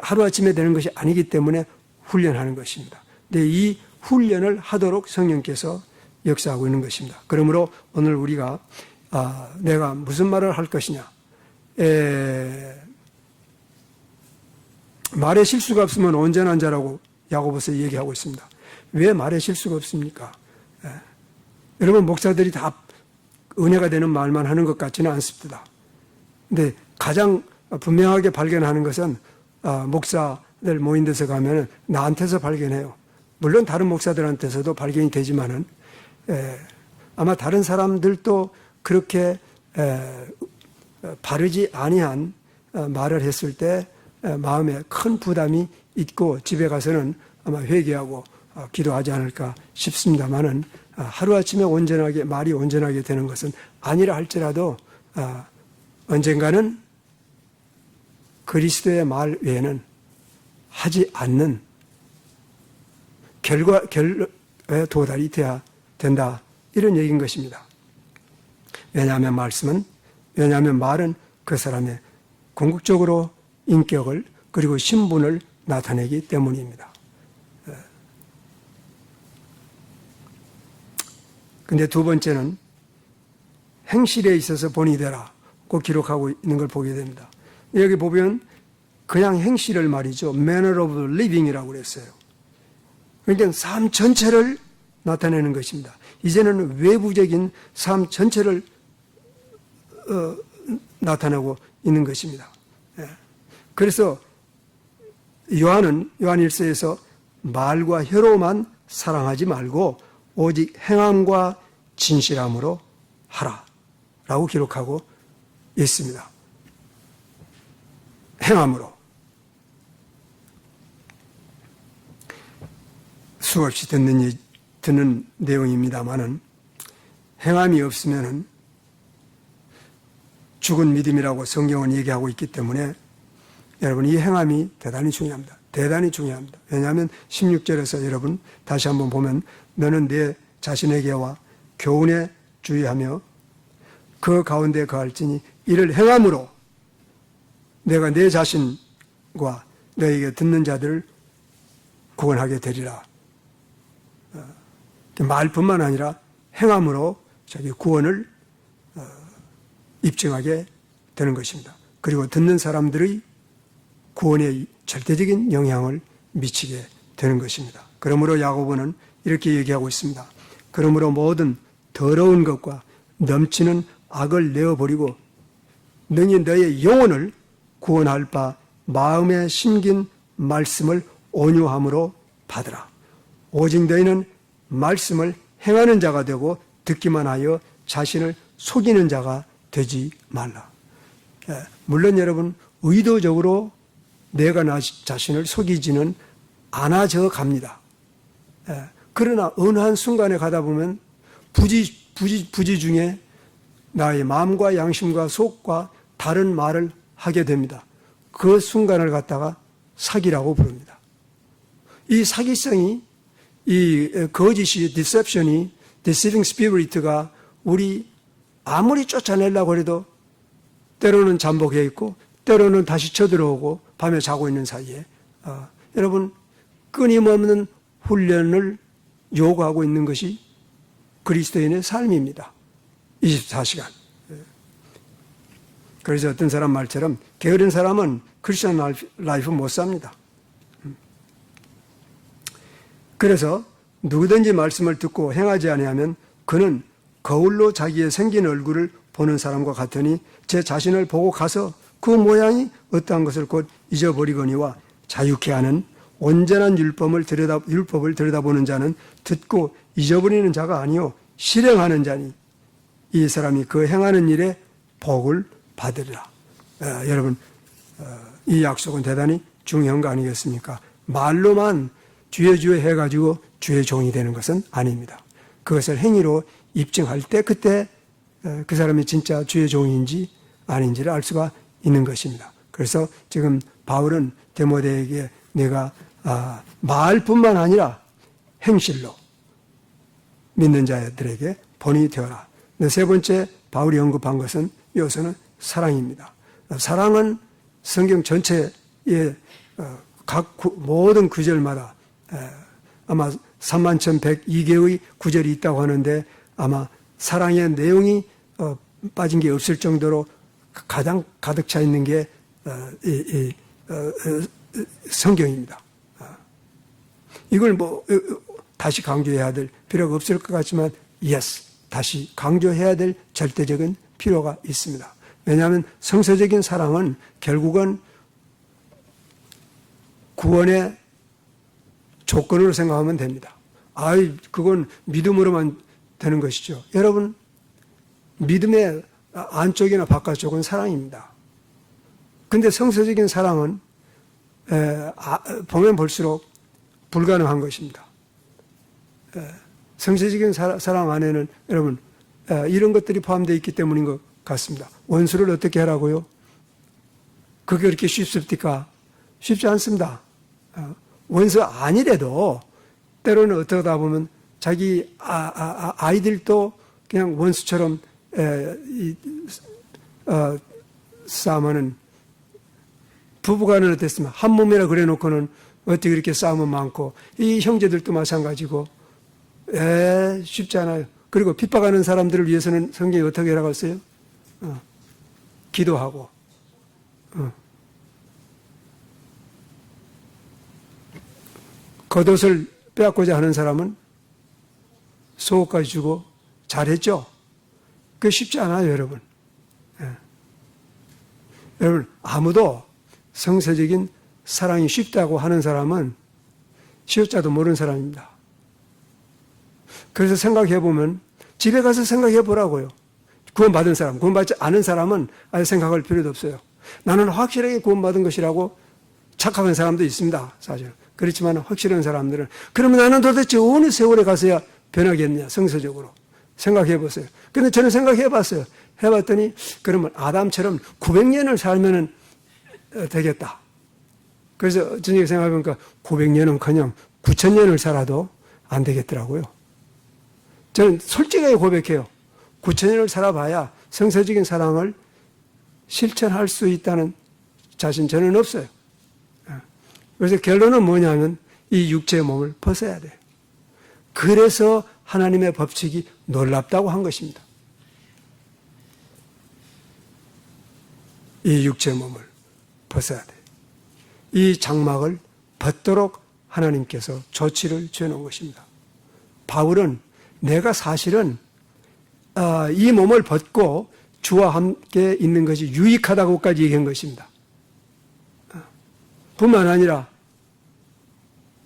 하루아침에 되는 것이 아니기 때문에 훈련하는 것입니다. 근데 이 훈련을 하도록 성령께서 역사하고 있는 것입니다. 그러므로 오늘 우리가 내가 무슨 말을 할 것이냐. 말에 실수가 없으면 온전한 자라고 야고보서 얘기하고 있습니다. 왜 말에 실수가 없습니까? 여러분 목사들이 다 은혜가 되는 말만 하는 것 같지는 않습니다. 근데 가장 분명하게 발견하는 것은 목사들 모인 데서 가면 나한테서 발견해요. 물론 다른 목사들한테서도 발견이 되지만은 아마 다른 사람들도 그렇게 바르지 아니한 말을 했을 때 마음에 큰 부담이 있고 집에 가서는 아마 회개하고 기도하지 않을까 싶습니다만은 하루아침에 말이 온전하게 되는 것은 아니라 할지라도 언젠가는 그리스도의 말 외에는 하지 않는 결과에 도달이 돼야 된다. 이런 얘기인 것입니다. 왜냐하면 말은 그 사람의 궁극적으로 인격을 그리고 신분을 나타내기 때문입니다. 근데 두 번째는 행실에 있어서 본이 되라고 기록하고 있는 걸 보게 됩니다. 여기 보면 그냥 행실을 말이죠. manner of living이라고 그랬어요. 그러니까 삶 전체를 나타내는 것입니다. 이제는 외부적인 삶 전체를 나타내고 있는 것입니다. 그래서 요한 1서에서 말과 혀로만 사랑하지 말고 오직 행함과 진실함으로 하라 라고 기록하고 있습니다. 행함으로. 수없이 듣는 내용입니다만은 행함이 없으면은 죽은 믿음이라고 성경은 얘기하고 있기 때문에 여러분 이 행함이 대단히 중요합니다. 대단히 중요합니다. 왜냐하면 16절에서 여러분 다시 한번 보면 너는 내 자신에게와 교훈에 주의하며 그 가운데 거할지니 이를 행함으로 내가 내 자신과 너에게 듣는 자들을 구원하게 되리라. 말뿐만 아니라 행함으로 자기 구원을 입증하게 되는 것입니다. 그리고 듣는 사람들의 구원에 절대적인 영향을 미치게 되는 것입니다. 그러므로 야고보는 이렇게 얘기하고 있습니다. 그러므로 모든 더러운 것과 넘치는 악을 내어버리고 능히 너의 영혼을 구원할 바 마음에 심긴 말씀을 온유함으로 받으라. 오직 너희는 말씀을 행하는 자가 되고 듣기만 하여 자신을 속이는 자가 되지 말라. 물론 여러분 의도적으로 내가 나 자신을 속이지는 않아져 갑니다. 그러나 어느 한 순간에 가다 보면 부지 중에 나의 마음과 양심과 속과 다른 말을 하게 됩니다. 그 순간을 갖다가 사기라고 부릅니다. 이 사기성이, 이 거짓이, 디셉션이, deceiving spirit가 우리 아무리 쫓아내려고 해도 때로는 잠복해 있고 때로는 다시 쳐들어오고 밤에 자고 있는 사이에 여러분 끊임없는 훈련을 요구하고 있는 것이 그리스도인의 삶입니다. 24시간. 그래서 어떤 사람 말처럼 게으른 사람은 크리스천 라이프 못 삽니다. 그래서 누구든지 말씀을 듣고 행하지 아니하면 그는 거울로 자기의 생긴 얼굴을 보는 사람과 같으니 제 자신을 보고 가서 그 모양이 어떠한 것을 곧 잊어버리거니와 자유케 하는 온전한 율법을 들여다보는 자는 듣고 잊어버리는 자가 아니요 실행하는 자니 이 사람이 그 행하는 일에 복을 받으리라. 여러분 이 약속은 대단히 중요한 거 아니겠습니까? 말로만 주의 해가지고 주의 종이 되는 것은 아닙니다. 그것을 행위로 입증할 때 그때 그 사람이 진짜 주의 종인지 아닌지를 알 수가 있는 것입니다. 그래서 지금 바울은 디모데에게 내가 말뿐만 아니라 행실로 믿는 자들에게 본이 되어라. 세 번째 바울이 언급한 것은 여기서는 사랑입니다. 사랑은 성경 전체의 각 모든 구절마다 아마 31,102개의 구절이 있다고 하는데 아마 사랑의 내용이 빠진 게 없을 정도로 가장 가득 차 있는 게 성경입니다. 이걸 뭐 다시 강조해야 될 필요가 없을 것 같지만 yes, 다시 강조해야 될 절대적인 필요가 있습니다. 왜냐하면 성서적인 사랑은 결국은 구원의 조건으로 생각하면 됩니다. 그건 믿음으로만 되는 것이죠. 여러분, 믿음의 안쪽이나 바깥쪽은 사랑입니다. 근데 성서적인 사랑은 보면 볼수록 불가능한 것입니다. 성서적인 사랑 안에는 여러분 이런 것들이 포함되어 있기 때문인 것 같습니다. 원수를 어떻게 하라고요? 그게 그렇게 쉽습니까? 쉽지 않습니다. 원수 아니래도 때로는 어떠다 보면 자기 아이들도 그냥 원수처럼 싸움하는 부부간은 어땠으면 한 몸이라 그래 놓고는 어떻게 이렇게 싸움은 많고 이 형제들도 마찬가지고 쉽지 않아요. 그리고 핍박하는 사람들을 위해서는 성경이 어떻게 하라고 했어요? 기도하고 겉옷을 빼앗고자 하는 사람은 속옷까지 주고 잘했죠? 그게 쉽지 않아요, 여러분. 여러분, 아무도 성서적인 사랑이 쉽다고 하는 사람은 시옷자도 모르는 사람입니다. 그래서 생각해 보면 집에 가서 생각해 보라고요. 구원받은 사람, 구원받지 않은 사람은 아예 생각할 필요도 없어요. 나는 확실하게 구원받은 것이라고 착각한 사람도 있습니다. 사실. 그렇지만 확실한 사람들은 그러면 나는 도대체 어느 세월에 가서야 변하겠냐, 성서적으로. 생각해 보세요. 근데 저는 생각해 봤어요. 해봤더니 그러면 아담처럼 900년을 살면 되겠다. 그래서 저녁에 생각해보니까 900년은 그냥 9000년을 살아도 안 되겠더라고요. 저는 솔직하게 고백해요. 9000년을 살아봐야 성서적인 사랑을 실천할 수 있다는 자신 저는 없어요. 그래서 결론은 뭐냐면 이 육체의 몸을 벗어야 돼요. 그래서 하나님의 법칙이 놀랍다고 한 것입니다. 이 육체의 몸을 벗어야 돼요. 이 장막을 벗도록 하나님께서 조치를 취해놓은 것입니다. 바울은 내가 사실은 이 몸을 벗고 주와 함께 있는 것이 유익하다고까지 얘기한 것입니다. 뿐만 아니라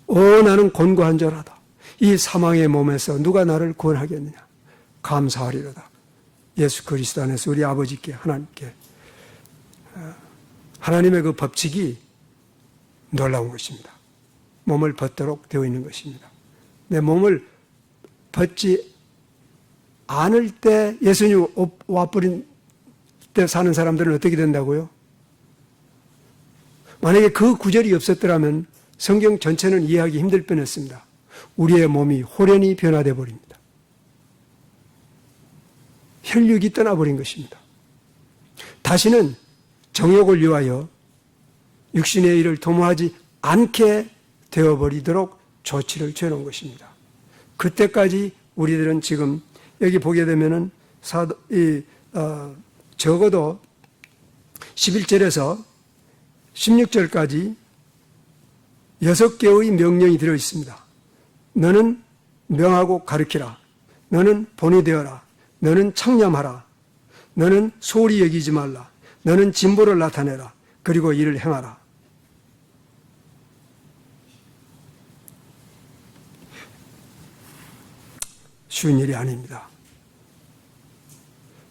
나는 곤고한절하다. 이 사망의 몸에서 누가 나를 구원하겠느냐. 감사하리로다. 예수 그리스도 안에서 우리 아버지께 하나님께 하나님의 그 법칙이 놀라운 것입니다. 몸을 벗도록 되어 있는 것입니다. 내 몸을 벗지 않을 때 예수님 와버린 때 사는 사람들은 어떻게 된다고요? 만약에 그 구절이 없었더라면 성경 전체는 이해하기 힘들 뻔했습니다. 우리의 몸이 홀연히 변화되어 버립니다. 혈육이 떠나버린 것입니다. 다시는 정욕을 위하여 육신의 일을 도모하지 않게 되어버리도록 조치를 취해놓은 것입니다. 그때까지 우리들은 지금 여기 보게 되면은 적어도 11절에서 16절까지 6개의 명령이 들어 있습니다. 너는 명하고 가르치라. 너는 본이 되어라. 너는 창념하라. 너는 소홀히 여기지 말라. 너는 진보를 나타내라. 그리고 이를 행하라. 쉬운 일이 아닙니다.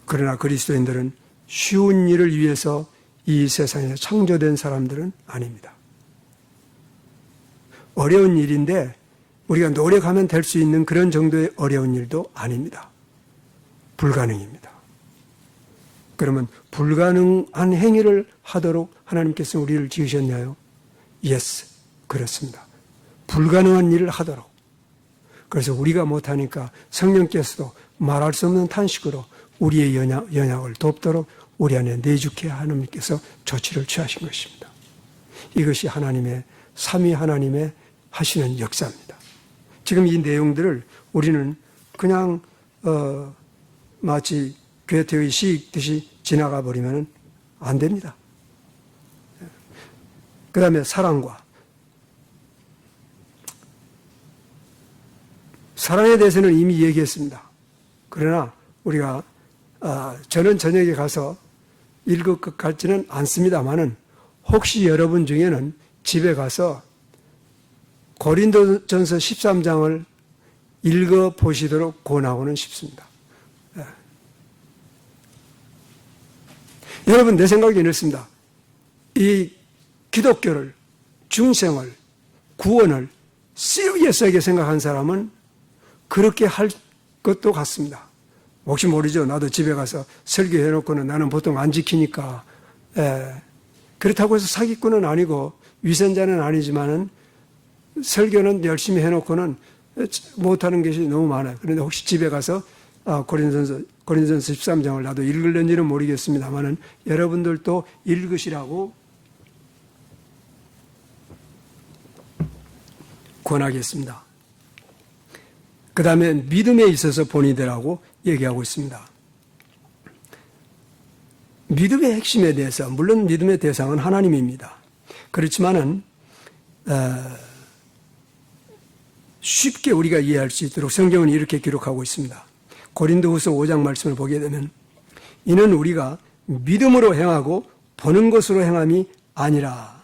그러나 그리스도인들은 쉬운 일을 위해서 이 세상에 창조된 사람들은 아닙니다. 어려운 일인데 우리가 노력하면 될 수 있는 그런 정도의 어려운 일도 아닙니다. 불가능입니다. 그러면 불가능한 행위를 하도록 하나님께서 우리를 지으셨나요? Yes, 그렇습니다. 불가능한 일을 하도록. 그래서 우리가 못하니까 성령께서도 말할 수 없는 탄식으로 우리의 연약을 돕도록 우리 안에 내주케 하나님께서 조치를 취하신 것입니다. 이것이 하나님의 삼위 하나님의 하시는 역사입니다. 지금 이 내용들을 우리는 그냥 마치 괴테의 시 읽듯이 지나가 버리면 안 됩니다. 그 다음에 사랑에 대해서는 이미 얘기했습니다. 그러나 우리가 저는 저녁에 가서 읽을 것 같지는 않습니다만은 혹시 여러분 중에는 집에 가서 고린도전서 13장을 읽어보시도록 권하고는 싶습니다. 여러분, 내 생각이 이렇습니다. 이 기독교를, 중생을, 구원을 시리어스하게 생각한 사람은 그렇게 할 것도 같습니다. 혹시 모르죠. 나도 집에 가서 설교해놓고는 나는 보통 안 지키니까. 그렇다고 해서 사기꾼은 아니고 위선자는 아니지만은 설교는 열심히 해놓고는 못하는 것이 너무 많아요. 그런데 혹시 집에 가서 고린도전서 13장을 나도 읽을는지는 모르겠습니다만은 여러분들도 읽으시라고 권하겠습니다. 그 다음에 믿음에 있어서 본이 되라고 얘기하고 있습니다. 믿음의 핵심에 대해서, 물론 믿음의 대상은 하나님입니다. 그렇지만은 쉽게 우리가 이해할 수 있도록 성경은 이렇게 기록하고 있습니다. 고린도후서 5장 말씀을 보게 되면 이는 우리가 믿음으로 행하고 보는 것으로 행함이 아니라.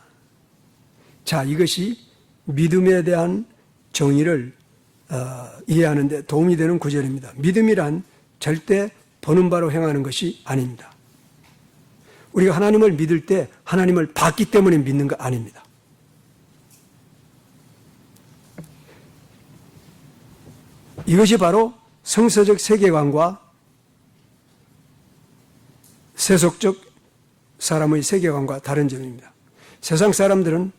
자, 이것이 믿음에 대한 정의를 이해하는 데 도움이 되는 구절입니다. 믿음이란 절대 보는 바로 행하는 것이 아닙니다. 우리가 하나님을 믿을 때 하나님을 봤기 때문에 믿는 거 아닙니다. 이것이 바로 성서적 세계관과 세속적 사람의 세계관과 다른 점입니다. 세상 사람들은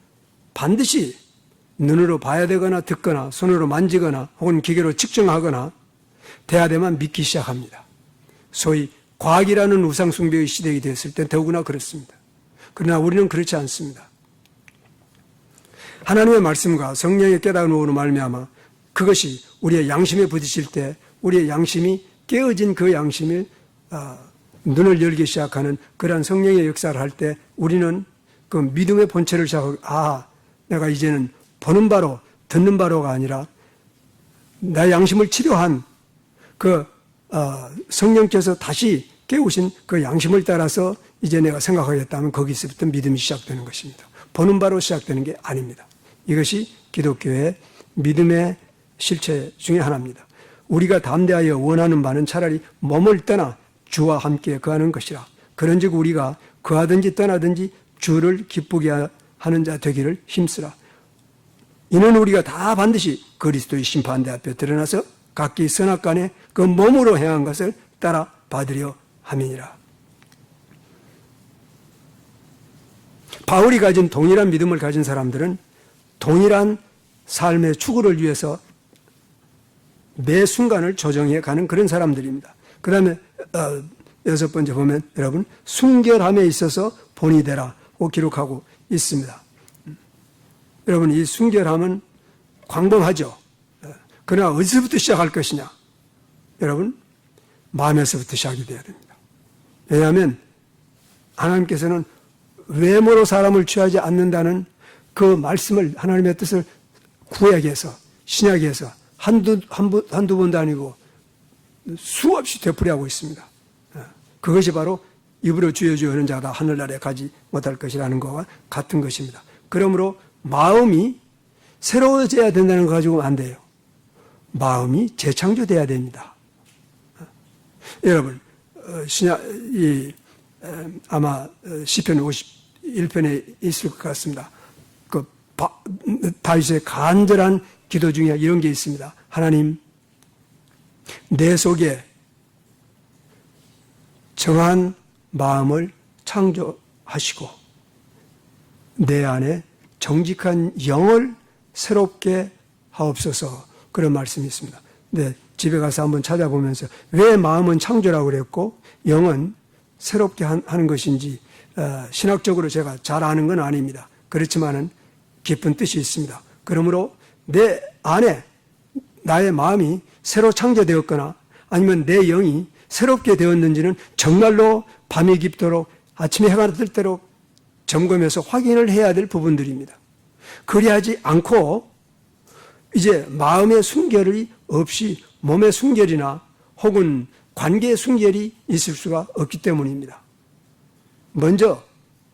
반드시 눈으로 봐야 되거나 듣거나 손으로 만지거나 혹은 기계로 측정하거나 돼야 되만 믿기 시작합니다. 소위 과학이라는 우상숭배의 시대가 되었을 때 더구나 그렇습니다. 그러나 우리는 그렇지 않습니다. 하나님의 말씀과 성령의 깨달음으로 말미암아 그것이 우리의 양심에 부딪힐 때 우리의 양심이 깨어진 그 양심을 눈을 열기 시작하는 그러한 성령의 역사를 할 때 우리는 그 믿음의 본체를 시작하고 내가 이제는 보는 바로 듣는 바로가 아니라 나의 양심을 치료한 그 성령께서 다시 깨우신 그 양심을 따라서 이제 내가 생각하겠다면 거기서부터 믿음이 시작되는 것입니다. 보는 바로 시작되는 게 아닙니다. 이것이 기독교의 믿음의 실체 중에 하나입니다. 우리가 담대하여 원하는 바는 차라리 몸을 떠나 주와 함께 거하는 것이라. 그런즉 우리가 거하든지 떠나든지 주를 기쁘게 하는 자 되기를 힘쓰라. 이는 우리가 다 반드시 그리스도의 심판대 앞에 드러나서 각기 선악간에 그 몸으로 행한 것을 따라 받으려 함이니라. 바울이 가진 동일한 믿음을 가진 사람들은 동일한 삶의 추구를 위해서 매 순간을 조정해 가는 그런 사람들입니다. 그 다음에 6번째 보면 여러분 순결함에 있어서 본이 되라고 기록하고 있습니다. 여러분 이 순결함은 광범하죠. 그러나 어디서부터 시작할 것이냐? 여러분 마음에서부터 시작이 돼야 됩니다. 왜냐하면 하나님께서는 외모로 사람을 취하지 않는다는 그 말씀을 하나님의 뜻을 구약에서 신약에서 한두 번도 아니고 수없이 되풀이하고 있습니다. 그것이 바로 입으로 주여 주여 하는 자가 하늘나라에 가지 못할 것이라는 것과 같은 것입니다. 그러므로 마음이 새로워져야 된다는 거 가지고 안 돼요. 마음이 재창조돼야 됩니다. 여러분 아마 시편 51편에 있을 것 같습니다. 그 다윗의 간절한 기도 중에 이런 게 있습니다. 하나님, 내 속에 정한 마음을 창조하시고 내 안에 정직한 영을 새롭게 하옵소서, 그런 말씀이 있습니다. 네, 집에 가서 한번 찾아보면서 왜 마음은 창조라고 그랬고 영은 새롭게 하는 것인지 신학적으로 제가 잘 아는 건 아닙니다. 그렇지만은 깊은 뜻이 있습니다. 그러므로 내 안에 나의 마음이 새로 창조되었거나 아니면 내 영이 새롭게 되었는지는 정말로 밤이 깊도록 아침에 해가 뜰 대로 점검해서 확인을 해야 될 부분들입니다. 그리하지 않고 이제 마음의 순결이 없이 몸의 순결이나 혹은 관계의 순결이 있을 수가 없기 때문입니다. 먼저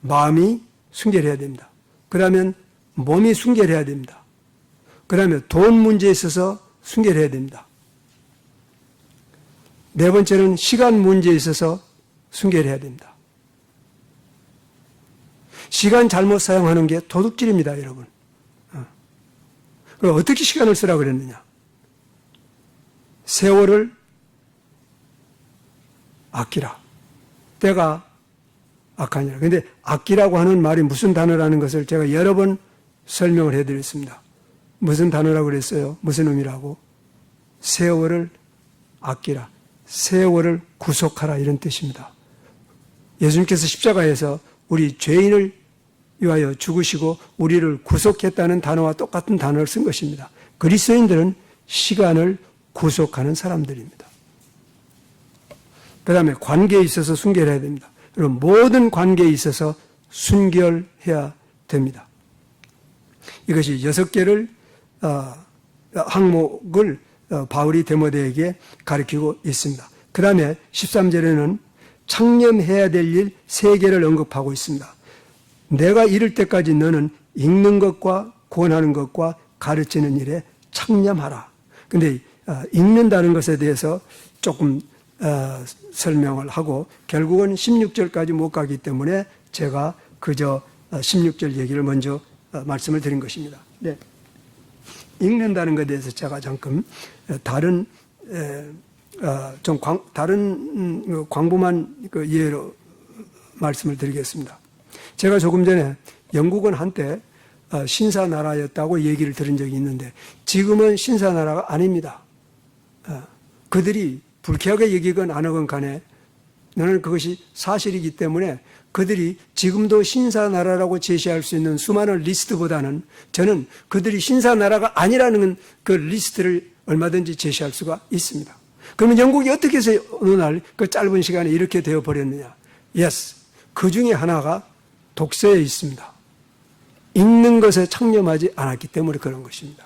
마음이 순결해야 됩니다. 그러면 몸이 순결해야 됩니다. 그 다음에 돈 문제에 있어서 순결해야 됩니다. 네 번째는 시간 문제에 있어서 순결해야 됩니다. 시간 잘못 사용하는 게 도둑질입니다, 여러분. 그럼 어떻게 시간을 쓰라고 그랬느냐? 세월을 아끼라. 때가 악하니라. 그런데 아끼라고 하는 말이 무슨 단어라는 것을 제가 여러 번 설명을 해드렸습니다. 무슨 단어라고 그랬어요? 무슨 의미라고? 세월을 아끼라. 세월을 구속하라, 이런 뜻입니다. 예수님께서 십자가에서 우리 죄인을 위하여 죽으시고 우리를 구속했다는 단어와 똑같은 단어를 쓴 것입니다. 그리스도인들은 시간을 구속하는 사람들입니다. 그 다음에 관계에 있어서 순결해야 됩니다. 그리고 모든 관계에 있어서 순결해야 됩니다. 이것이 6개를 항목을 바울이 데모데에게 가르치고 있습니다. 그 다음에 13절에는 창념해야 될 일 3개를 언급하고 있습니다. 내가 이를 때까지 너는 읽는 것과 구원하는 것과 가르치는 일에 창념하라. 근데 읽는다는 것에 대해서 조금 설명을 하고 결국은 16절까지 못 가기 때문에 제가 그저 16절 얘기를 먼저 말씀을 드린 것입니다. 네. 읽는다는 것에 대해서 제가 잠깐 다른 다른 광범한 그 예로 말씀을 드리겠습니다. 제가 조금 전에 영국은 한때 신사나라였다고 얘기를 들은 적이 있는데 지금은 신사나라가 아닙니다. 그들이 불쾌하게 여기건 안 하건 간에 나는 그것이 사실이기 때문에 그들이 지금도 신사나라라고 제시할 수 있는 수많은 리스트보다는 저는 그들이 신사나라가 아니라는 그 리스트를 얼마든지 제시할 수가 있습니다. 그러면 영국이 어떻게 해서 어느 날 그 짧은 시간에 이렇게 되어버렸느냐? Yes. 그 중에 하나가 독서에 있습니다. 읽는 것에 창념하지 않았기 때문에 그런 것입니다.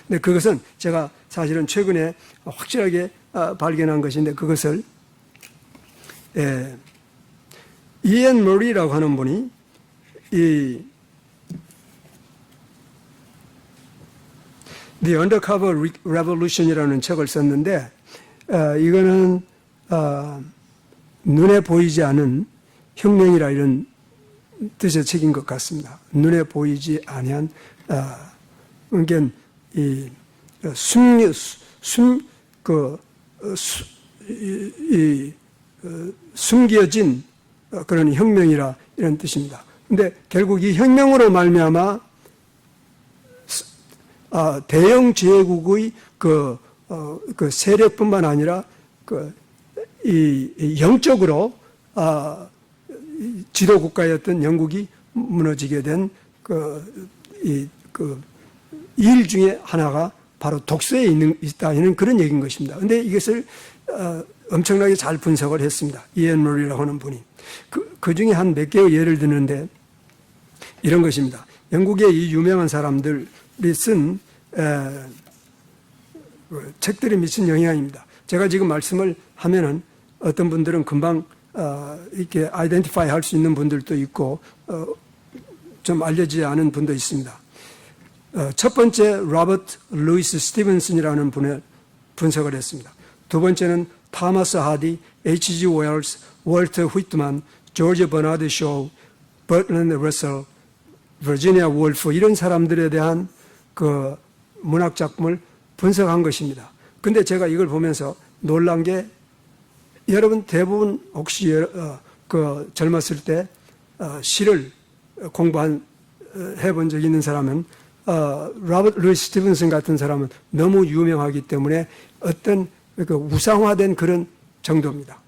근데 그것은 제가 사실은 최근에 확실하게 발견한 것인데 그것을 이앤 머리라고 하는 분이 이 The Undercover Revolution이라는 책을 썼는데 이거는 눈에 보이지 않은 혁명이라 이런 뜻의 책인 것 같습니다. 눈에 보이지 아니한 그러니까 이 숨겨진 그런 혁명이라 이런 뜻입니다. 근데 결국 이 혁명으로 말미암아 대영 제국의 그 세력뿐만 아니라 이 영적으로 지도 국가였던 영국이 무너지게 된 일 중에 하나가 바로 독서에 있다는 그런 얘기인 것입니다. 그런데 이것을 엄청나게 잘 분석을 했습니다. 이앤 머리라고 하는 분이. 그 중에 한 몇 개의 예를 드는데 이런 것입니다. 영국의 이 유명한 사람들이 쓴 책들이 미친 영향입니다. 제가 지금 말씀을 하면은 어떤 분들은 금방 이렇게 아이덴티파이 할 수 있는 분들도 있고 좀 알려지지 않은 분도 있습니다. 첫 번째 로버트 루이스 스티븐슨이라는 분의 분석을 했습니다. 두 번째는 토마스 하디, H.G. 웰스, 월터 휘트만, 조지 버나드 쇼, 버트랜드 러셀, 버지니아 wolf 이런 사람들에 대한 그 문학 작품을 분석한 것입니다. 근데 제가 이걸 보면서 놀란 게 여러분 대부분 혹시 젊었을 때 시를 해본 적이 있는 사람은 로버트 루이스 스티븐슨 같은 사람은 너무 유명하기 때문에 어떤 우상화된 그런 정도입니다.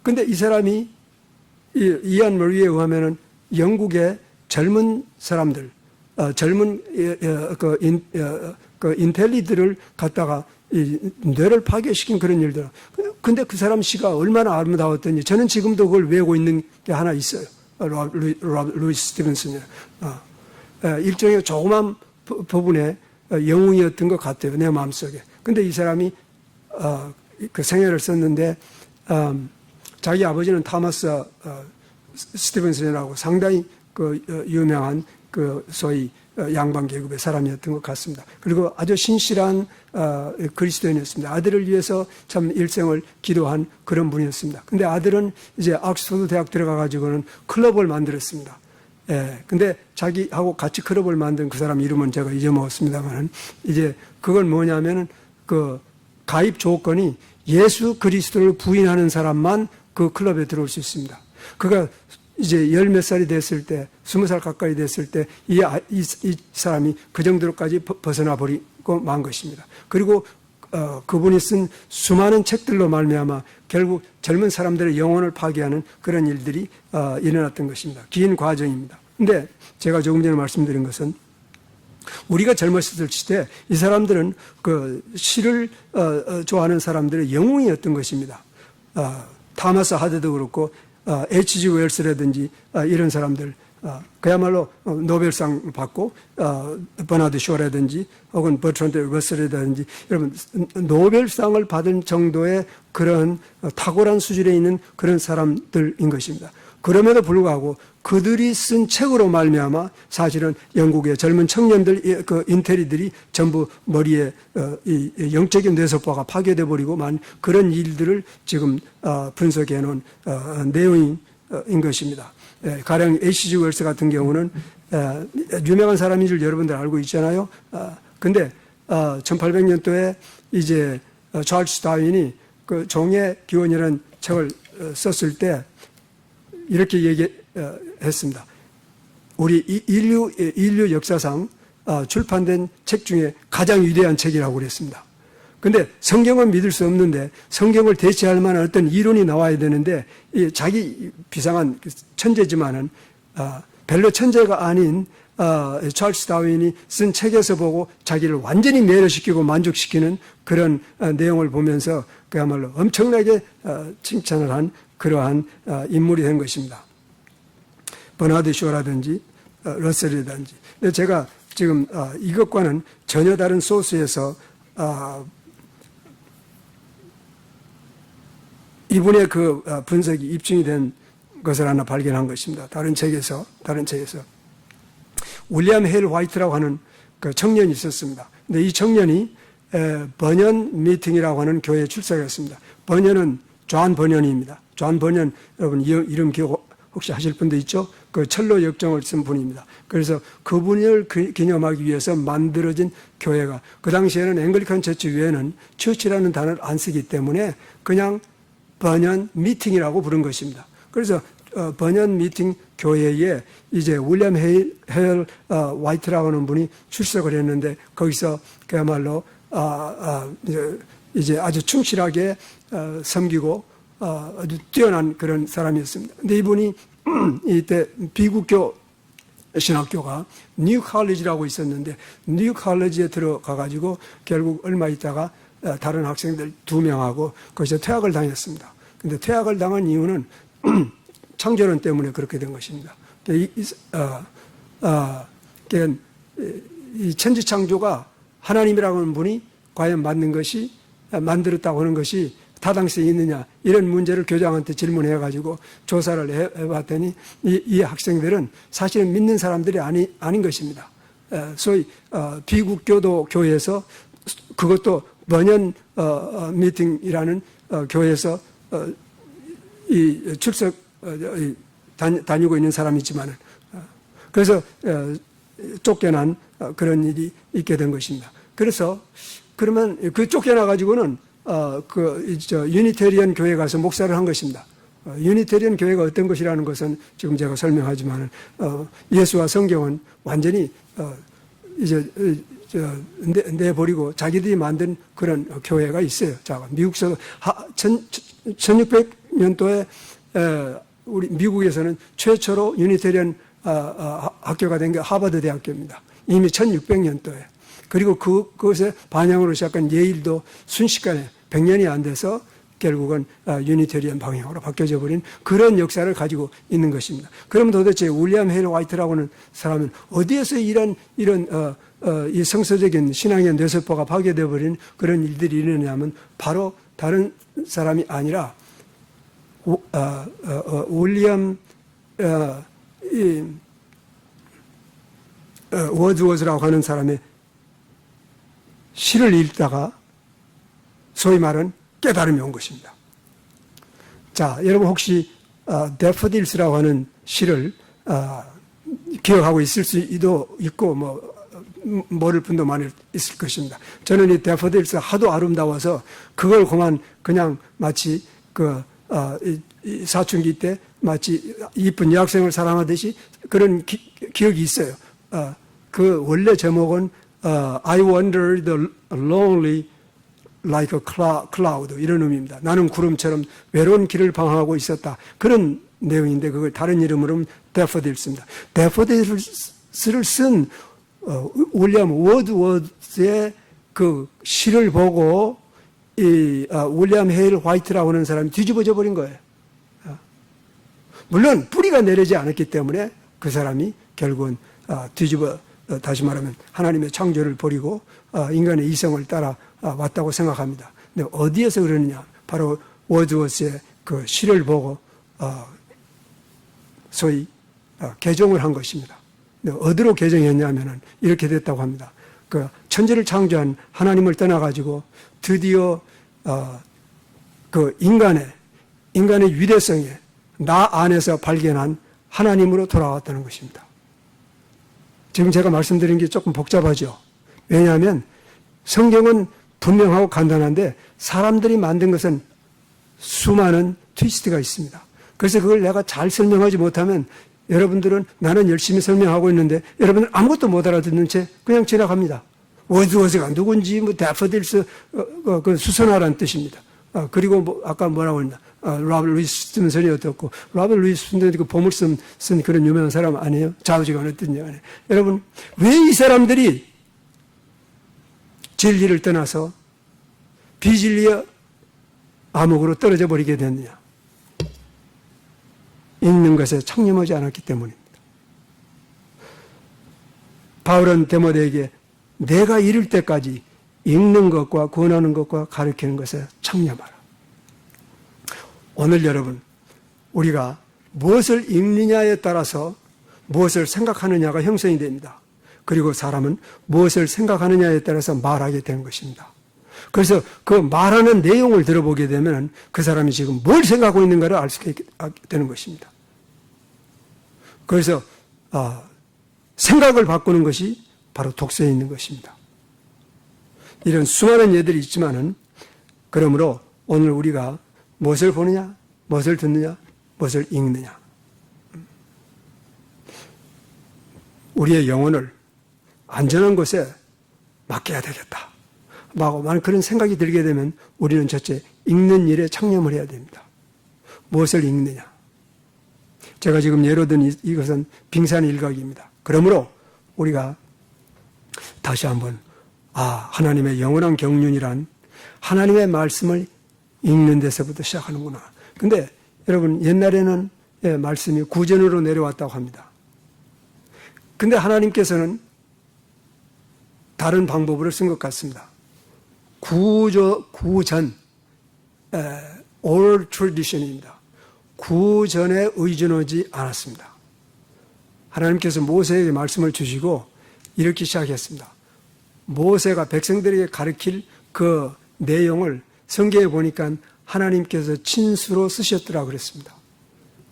근데 이 사람이 이안 머리에 의하면은 영국의 젊은 사람들, 젊은 인텔리들을 갖다가 뇌를 파괴시킨 그런 일들. 근데 그 사람 시가 얼마나 아름다웠더니 저는 지금도 그걸 외우고 있는 게 하나 있어요. 루이스 스티븐슨이. 일종의 조그만 부분에 영웅이었던 것 같아요. 내 마음속에. 근데 이 사람이 그 생애를 썼는데 자기 아버지는 토마스 스티븐슨이라고 상당히 유명한 소위 양반 계급의 사람이었던 것 같습니다. 그리고 아주 신실한 그리스도인이었습니다. 아들을 위해서 참 일생을 기도한 그런 분이었습니다. 근데 아들은 이제 옥스퍼드 대학 들어가가지고는 클럽을 만들었습니다. 근데 자기하고 같이 클럽을 만든 그 사람 이름은 제가 잊어먹었습니다만은 이제 그건 뭐냐면은 가입 조건이 예수 그리스도를 부인하는 사람만 그 클럽에 들어올 수 있습니다. 그가 이제 열 몇 살이 됐을 때, 20살 가까이 됐을 때, 이 사람이 그 정도로까지 벗어나 버리고 만 것입니다. 그리고, 그분이 쓴 수많은 책들로 말미암아 결국 젊은 사람들의 영혼을 파괴하는 그런 일들이, 일어났던 것입니다. 긴 과정입니다. 근데 제가 조금 전에 말씀드린 것은 우리가 젊었을 때 이 사람들은 시를, 좋아하는 사람들의 영웅이었던 것입니다. 토마스 하드도 그렇고, H.G. 웰스라든지 이런 사람들 그야말로 노벨상 받고 버나드 쇼라든지 혹은 버트랜드 러셀이라든지 여러분 노벨상을 받은 정도의 그런 탁월한 수준에 있는 그런 사람들인 것입니다. 그럼에도 불구하고 그들이 쓴 책으로 말미암아 사실은 영국의 젊은 청년들, 그 인테리들이 전부 머리에 이 영적인 뇌세포가 파괴돼 버리고만 그런 일들을 지금 분석해 놓은 내용인 것입니다. 가령 H.G. 웰스 같은 경우는 유명한 사람인 줄 여러분들 알고 있잖아요. 근데 1800년도에 이제 찰스 다윈이 그 종의 기원이라는 책을 썼을 때 이렇게 얘기했습니다. 우리 인류 역사상 출판된 책 중에 가장 위대한 책이라고 그랬습니다. 근데 성경은 믿을 수 없는데 성경을 대체할 만한 어떤 이론이 나와야 되는데 자기 비상한 천재지만은 별로 천재가 아닌 찰스 다윈이 쓴 책에서 보고 자기를 완전히 매료시키고 만족시키는 그런 내용을 보면서 그야말로 엄청나게 칭찬을 한 그러한 인물이 된 것입니다. 버나드 쇼라든지 러셀이라든지. 제가 지금 이것과는 전혀 다른 소스에서 이분의 그 분석이 입증이 된 것을 하나 발견한 것입니다. 다른 책에서 윌리엄 헤일 화이트라고 하는 그 청년이 있었습니다. 근데 이 청년이 버년 미팅이라고 하는 교회에 출석했습니다. 버년은 존 버년입니다. 존 버년 여러분 이름 기억 혹시 하실 분도 있죠? 그 철로 역정을 쓴 분입니다. 그래서 그분을 기념하기 위해서 만들어진 교회가 그 당시에는 앵글리칸 처치 외에는 처치라는 단어를 안 쓰기 때문에 그냥 버년 미팅이라고 부른 것입니다. 그래서 버년 미팅 교회에 이제 윌리엄 헤일 화이트라고 하는 분이 출석을 했는데 거기서 그야말로 이제 아주 충실하게 섬기고 아주 뛰어난 그런 사람이었습니다. 근데 이분이 이때 비국교 신학교가 뉴 칼리지라고 있었는데 뉴 칼리지에 들어가 가지고 결국 얼마 있다가 다른 학생들 2명하고 거기서 퇴학을 당했습니다. 근데 퇴학을 당한 이유는 창조론 때문에 그렇게 된 것입니다. 이 천지창조가 하나님이라고 하는 분이 과연 만들었다고 하는 것이 타당성이 있느냐 이런 문제를 교장한테 질문해 가지고 조사를 해봤더니 이 학생들은 사실은 믿는 사람들이 아닌 것입니다. 소위 비국교도 교회에서 그것도 번연 미팅이라는 교회에서 이 출석 다니고 있는 사람이지만은 그래서 쫓겨난 그런 일이 있게 된 것입니다. 그래서 그러면 그 쫓겨나 가지고는 유니테리언 교회 가서 목사를 한 것입니다. 유니테리언 교회가 어떤 것이라는 것은 지금 제가 설명하지만 예수와 성경은 완전히 이제 내버리고 자기들이 만든 그런 교회가 있어요. 자, 미국에서 1600년도에 우리 미국에서는 최초로 유니테리언 학교가 된 게 하버드 대학교입니다. 이미 1600년도에. 그리고 그것에 반영으로 시작한 예일도 순식간에 100년이 안 돼서 결국은 유니테리언 방향으로 바뀌어져 버린 그런 역사를 가지고 있는 것입니다. 그럼 도대체 윌리엄 헤일 화이트라고 하는 사람은 어디에서 이런 이 성서적인 신앙의 뇌세포가 파괴되어 버린 그런 일들이 일어나냐면 바로 다른 사람이 아니라 윌리엄 워드워즈라고 하는 사람의 시를 읽다가 소위 말은 깨달음이 온 것입니다. 자, 여러분 혹시 데퍼딜스라고 하는 시를 기억하고 있을 수도 있고 모를 분도 많이 있을 것입니다. 저는 이 데퍼딜스 하도 아름다워서 그걸 그냥 마치 이 사춘기 때 마치 이쁜 여학생을 사랑하듯이 그런 기억이 있어요. 그 원래 제목은 I wander the lonely like a cloud 이런 의미입니다. 나는 구름처럼 외로운 길을 방황하고 있었다. 그런 내용인데 그걸 다른 이름으로는 데퍼딜스입니다. 데퍼딜스를 쓴 윌리엄 워드워즈의 그 시를 보고 이 윌리엄 헤일 화이트라고 하는 사람이 뒤집어져 버린 거예요. 물론 뿌리가 내리지 않았기 때문에 그 사람이 결국은 다시 말하면 하나님의 창조를 버리고 인간의 이성을 따라 왔다고 생각합니다. 근데 어디에서 그러느냐? 바로 워드워스의 그 시를 보고 소위 개종을 한 것입니다. 어디로 개종했냐면은 이렇게 됐다고 합니다. 그 천지를 창조한 하나님을 떠나가지고 드디어 그 인간의 위대성에 나 안에서 발견한 하나님으로 돌아왔다는 것입니다. 지금 제가 말씀드린 게 조금 복잡하죠. 왜냐하면 성경은 분명하고 간단한데 사람들이 만든 것은 수많은 트위스트가 있습니다. 그래서 그걸 내가 잘 설명하지 못하면 여러분들은 나는 열심히 설명하고 있는데 여러분은 아무것도 못 알아듣는 채 그냥 지나갑니다. 워즈워즈가 누군지 뭐 데퍼딜스 그 수선화라는 뜻입니다. 그리고 뭐 아까 뭐라고 했나 로버트 루이스 스티븐슨이 어떻고 로버트 루이스 스티븐슨이 그 보물 쓴 그런 유명한 사람 아니에요? 좌우지간 어떤지 아니에요? 여러분 왜 이 사람들이 진리를 떠나서 비진리의 암흑으로 떨어져 버리게 됐느냐? 읽는 것에 창념하지 않았기 때문입니다. 바울은 데모데에게 내가 이를 때까지 읽는 것과 권하는 것과 가르치는 것에 창념하라. 오늘 여러분 우리가 무엇을 읽느냐에 따라서 무엇을 생각하느냐가 형성이 됩니다. 그리고 사람은 무엇을 생각하느냐에 따라서 말하게 되는 것입니다. 그래서 그 말하는 내용을 들어보게 되면 그 사람이 지금 뭘 생각하고 있는가를 알 수 있게 되는 것입니다. 그래서 생각을 바꾸는 것이 바로 독서에 있는 것입니다. 이런 수많은 예들이 있지만은 그러므로 오늘 우리가 무엇을 보느냐, 무엇을 듣느냐, 무엇을 읽느냐. 우리의 영혼을 안전한 곳에 맡겨야 되겠다. 만약 그런 생각이 들게 되면 우리는 첫째 읽는 일에 창념을 해야 됩니다. 무엇을 읽느냐. 제가 지금 예로 든 이것은 빙산 일각입니다. 그러므로 우리가 다시 한번 하나님의 영원한 경륜이란 하나님의 말씀을 읽는 데서부터 시작하는구나. 근데 여러분 옛날에는 말씀이 구전으로 내려왔다고 합니다. 근데 하나님께서는 다른 방법으로 쓴 것 같습니다. 구전, oral tradition입니다. 구전에 의존하지 않았습니다. 하나님께서 모세에게 말씀을 주시고 이렇게 시작했습니다. 모세가 백성들에게 가르칠 그 내용을 성경에 보니까 하나님께서 친수로 쓰셨더라 그랬습니다.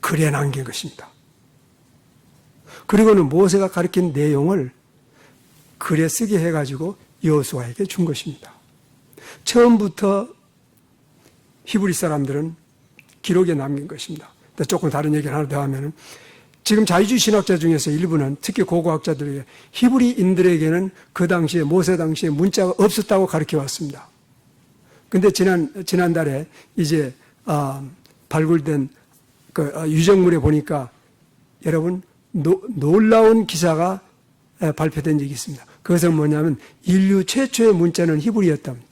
글에 남긴 것입니다. 그리고는 모세가 가르친 내용을 글에 쓰게 해가지고 여호수아에게 준 것입니다. 처음부터 히브리 사람들은 기록에 남긴 것입니다. 조금 다른 얘기를 하나 더 하면은 지금 자유주의 신학자 중에서 일부는 특히 고고학자들에게 히브리인들에게는 그 당시에 모세 당시에 문자가 없었다고 가르쳐 왔습니다. 근데 지난달에 이제 발굴된 그 유적물에 보니까 여러분 놀라운 기사가 발표된 적이 있습니다. 그것은 뭐냐면 인류 최초의 문자는 히브리어였답니다.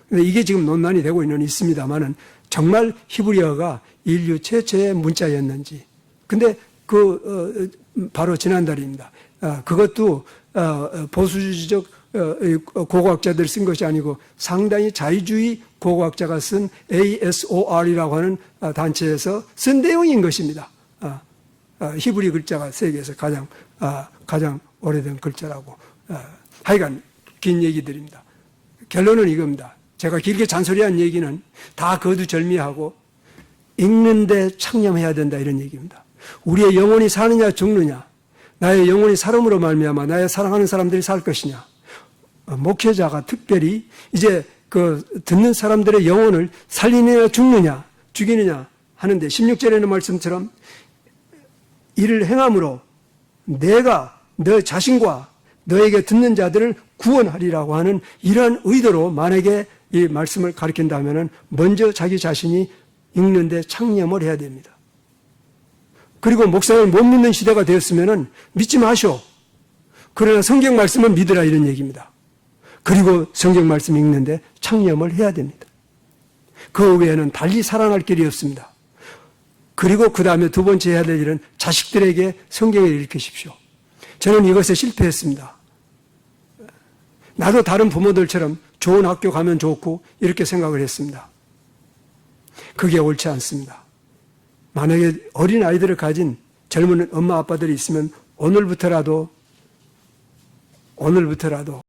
근데 이게 지금 논란이 되고 있습니다만은 정말 히브리어가 인류 최초의 문자였는지. 근데 바로 지난달입니다. 그것도 보수주의적 고고학자들 쓴 것이 아니고 상당히 자유주의 고고학자가 쓴 ASOR이라고 하는 단체에서 쓴 내용인 것입니다. 히브리 글자가 세계에서 가장 오래된 글자라고. 하여간 긴 얘기들입니다. 결론은 이겁니다. 제가 길게 잔소리한 얘기는 다 거두절미하고 읽는데 창념해야 된다 이런 얘기입니다. 우리의 영혼이 사느냐 죽느냐, 나의 영혼이 살음으로 말미암아 나의 사랑하는 사람들이 살 것이냐. 목회자가 특별히 이제 듣는 사람들의 영혼을 살리느냐 죽이느냐 하는데 16절에는 말씀처럼 이를 행함으로 내가 너 자신과 너에게 듣는 자들을 구원하리라고 하는 이러한 의도로 만약에 이 말씀을 가르친다면 먼저 자기 자신이 읽는데 창념을 해야 됩니다. 그리고 목사를 못 믿는 시대가 되었으면 믿지 마쇼. 그러나 성경 말씀은 믿으라 이런 얘기입니다. 그리고 성경 말씀 읽는데 창념을 해야 됩니다. 그 외에는 달리 살아날 길이 없습니다. 그리고 그 다음에 두 번째 해야 될 일은 자식들에게 성경을 읽히십시오. 저는 이것에 실패했습니다. 나도 다른 부모들처럼 좋은 학교 가면 좋고 이렇게 생각을 했습니다. 그게 옳지 않습니다. 만약에 어린 아이들을 가진 젊은 엄마 아빠들이 있으면 오늘부터라도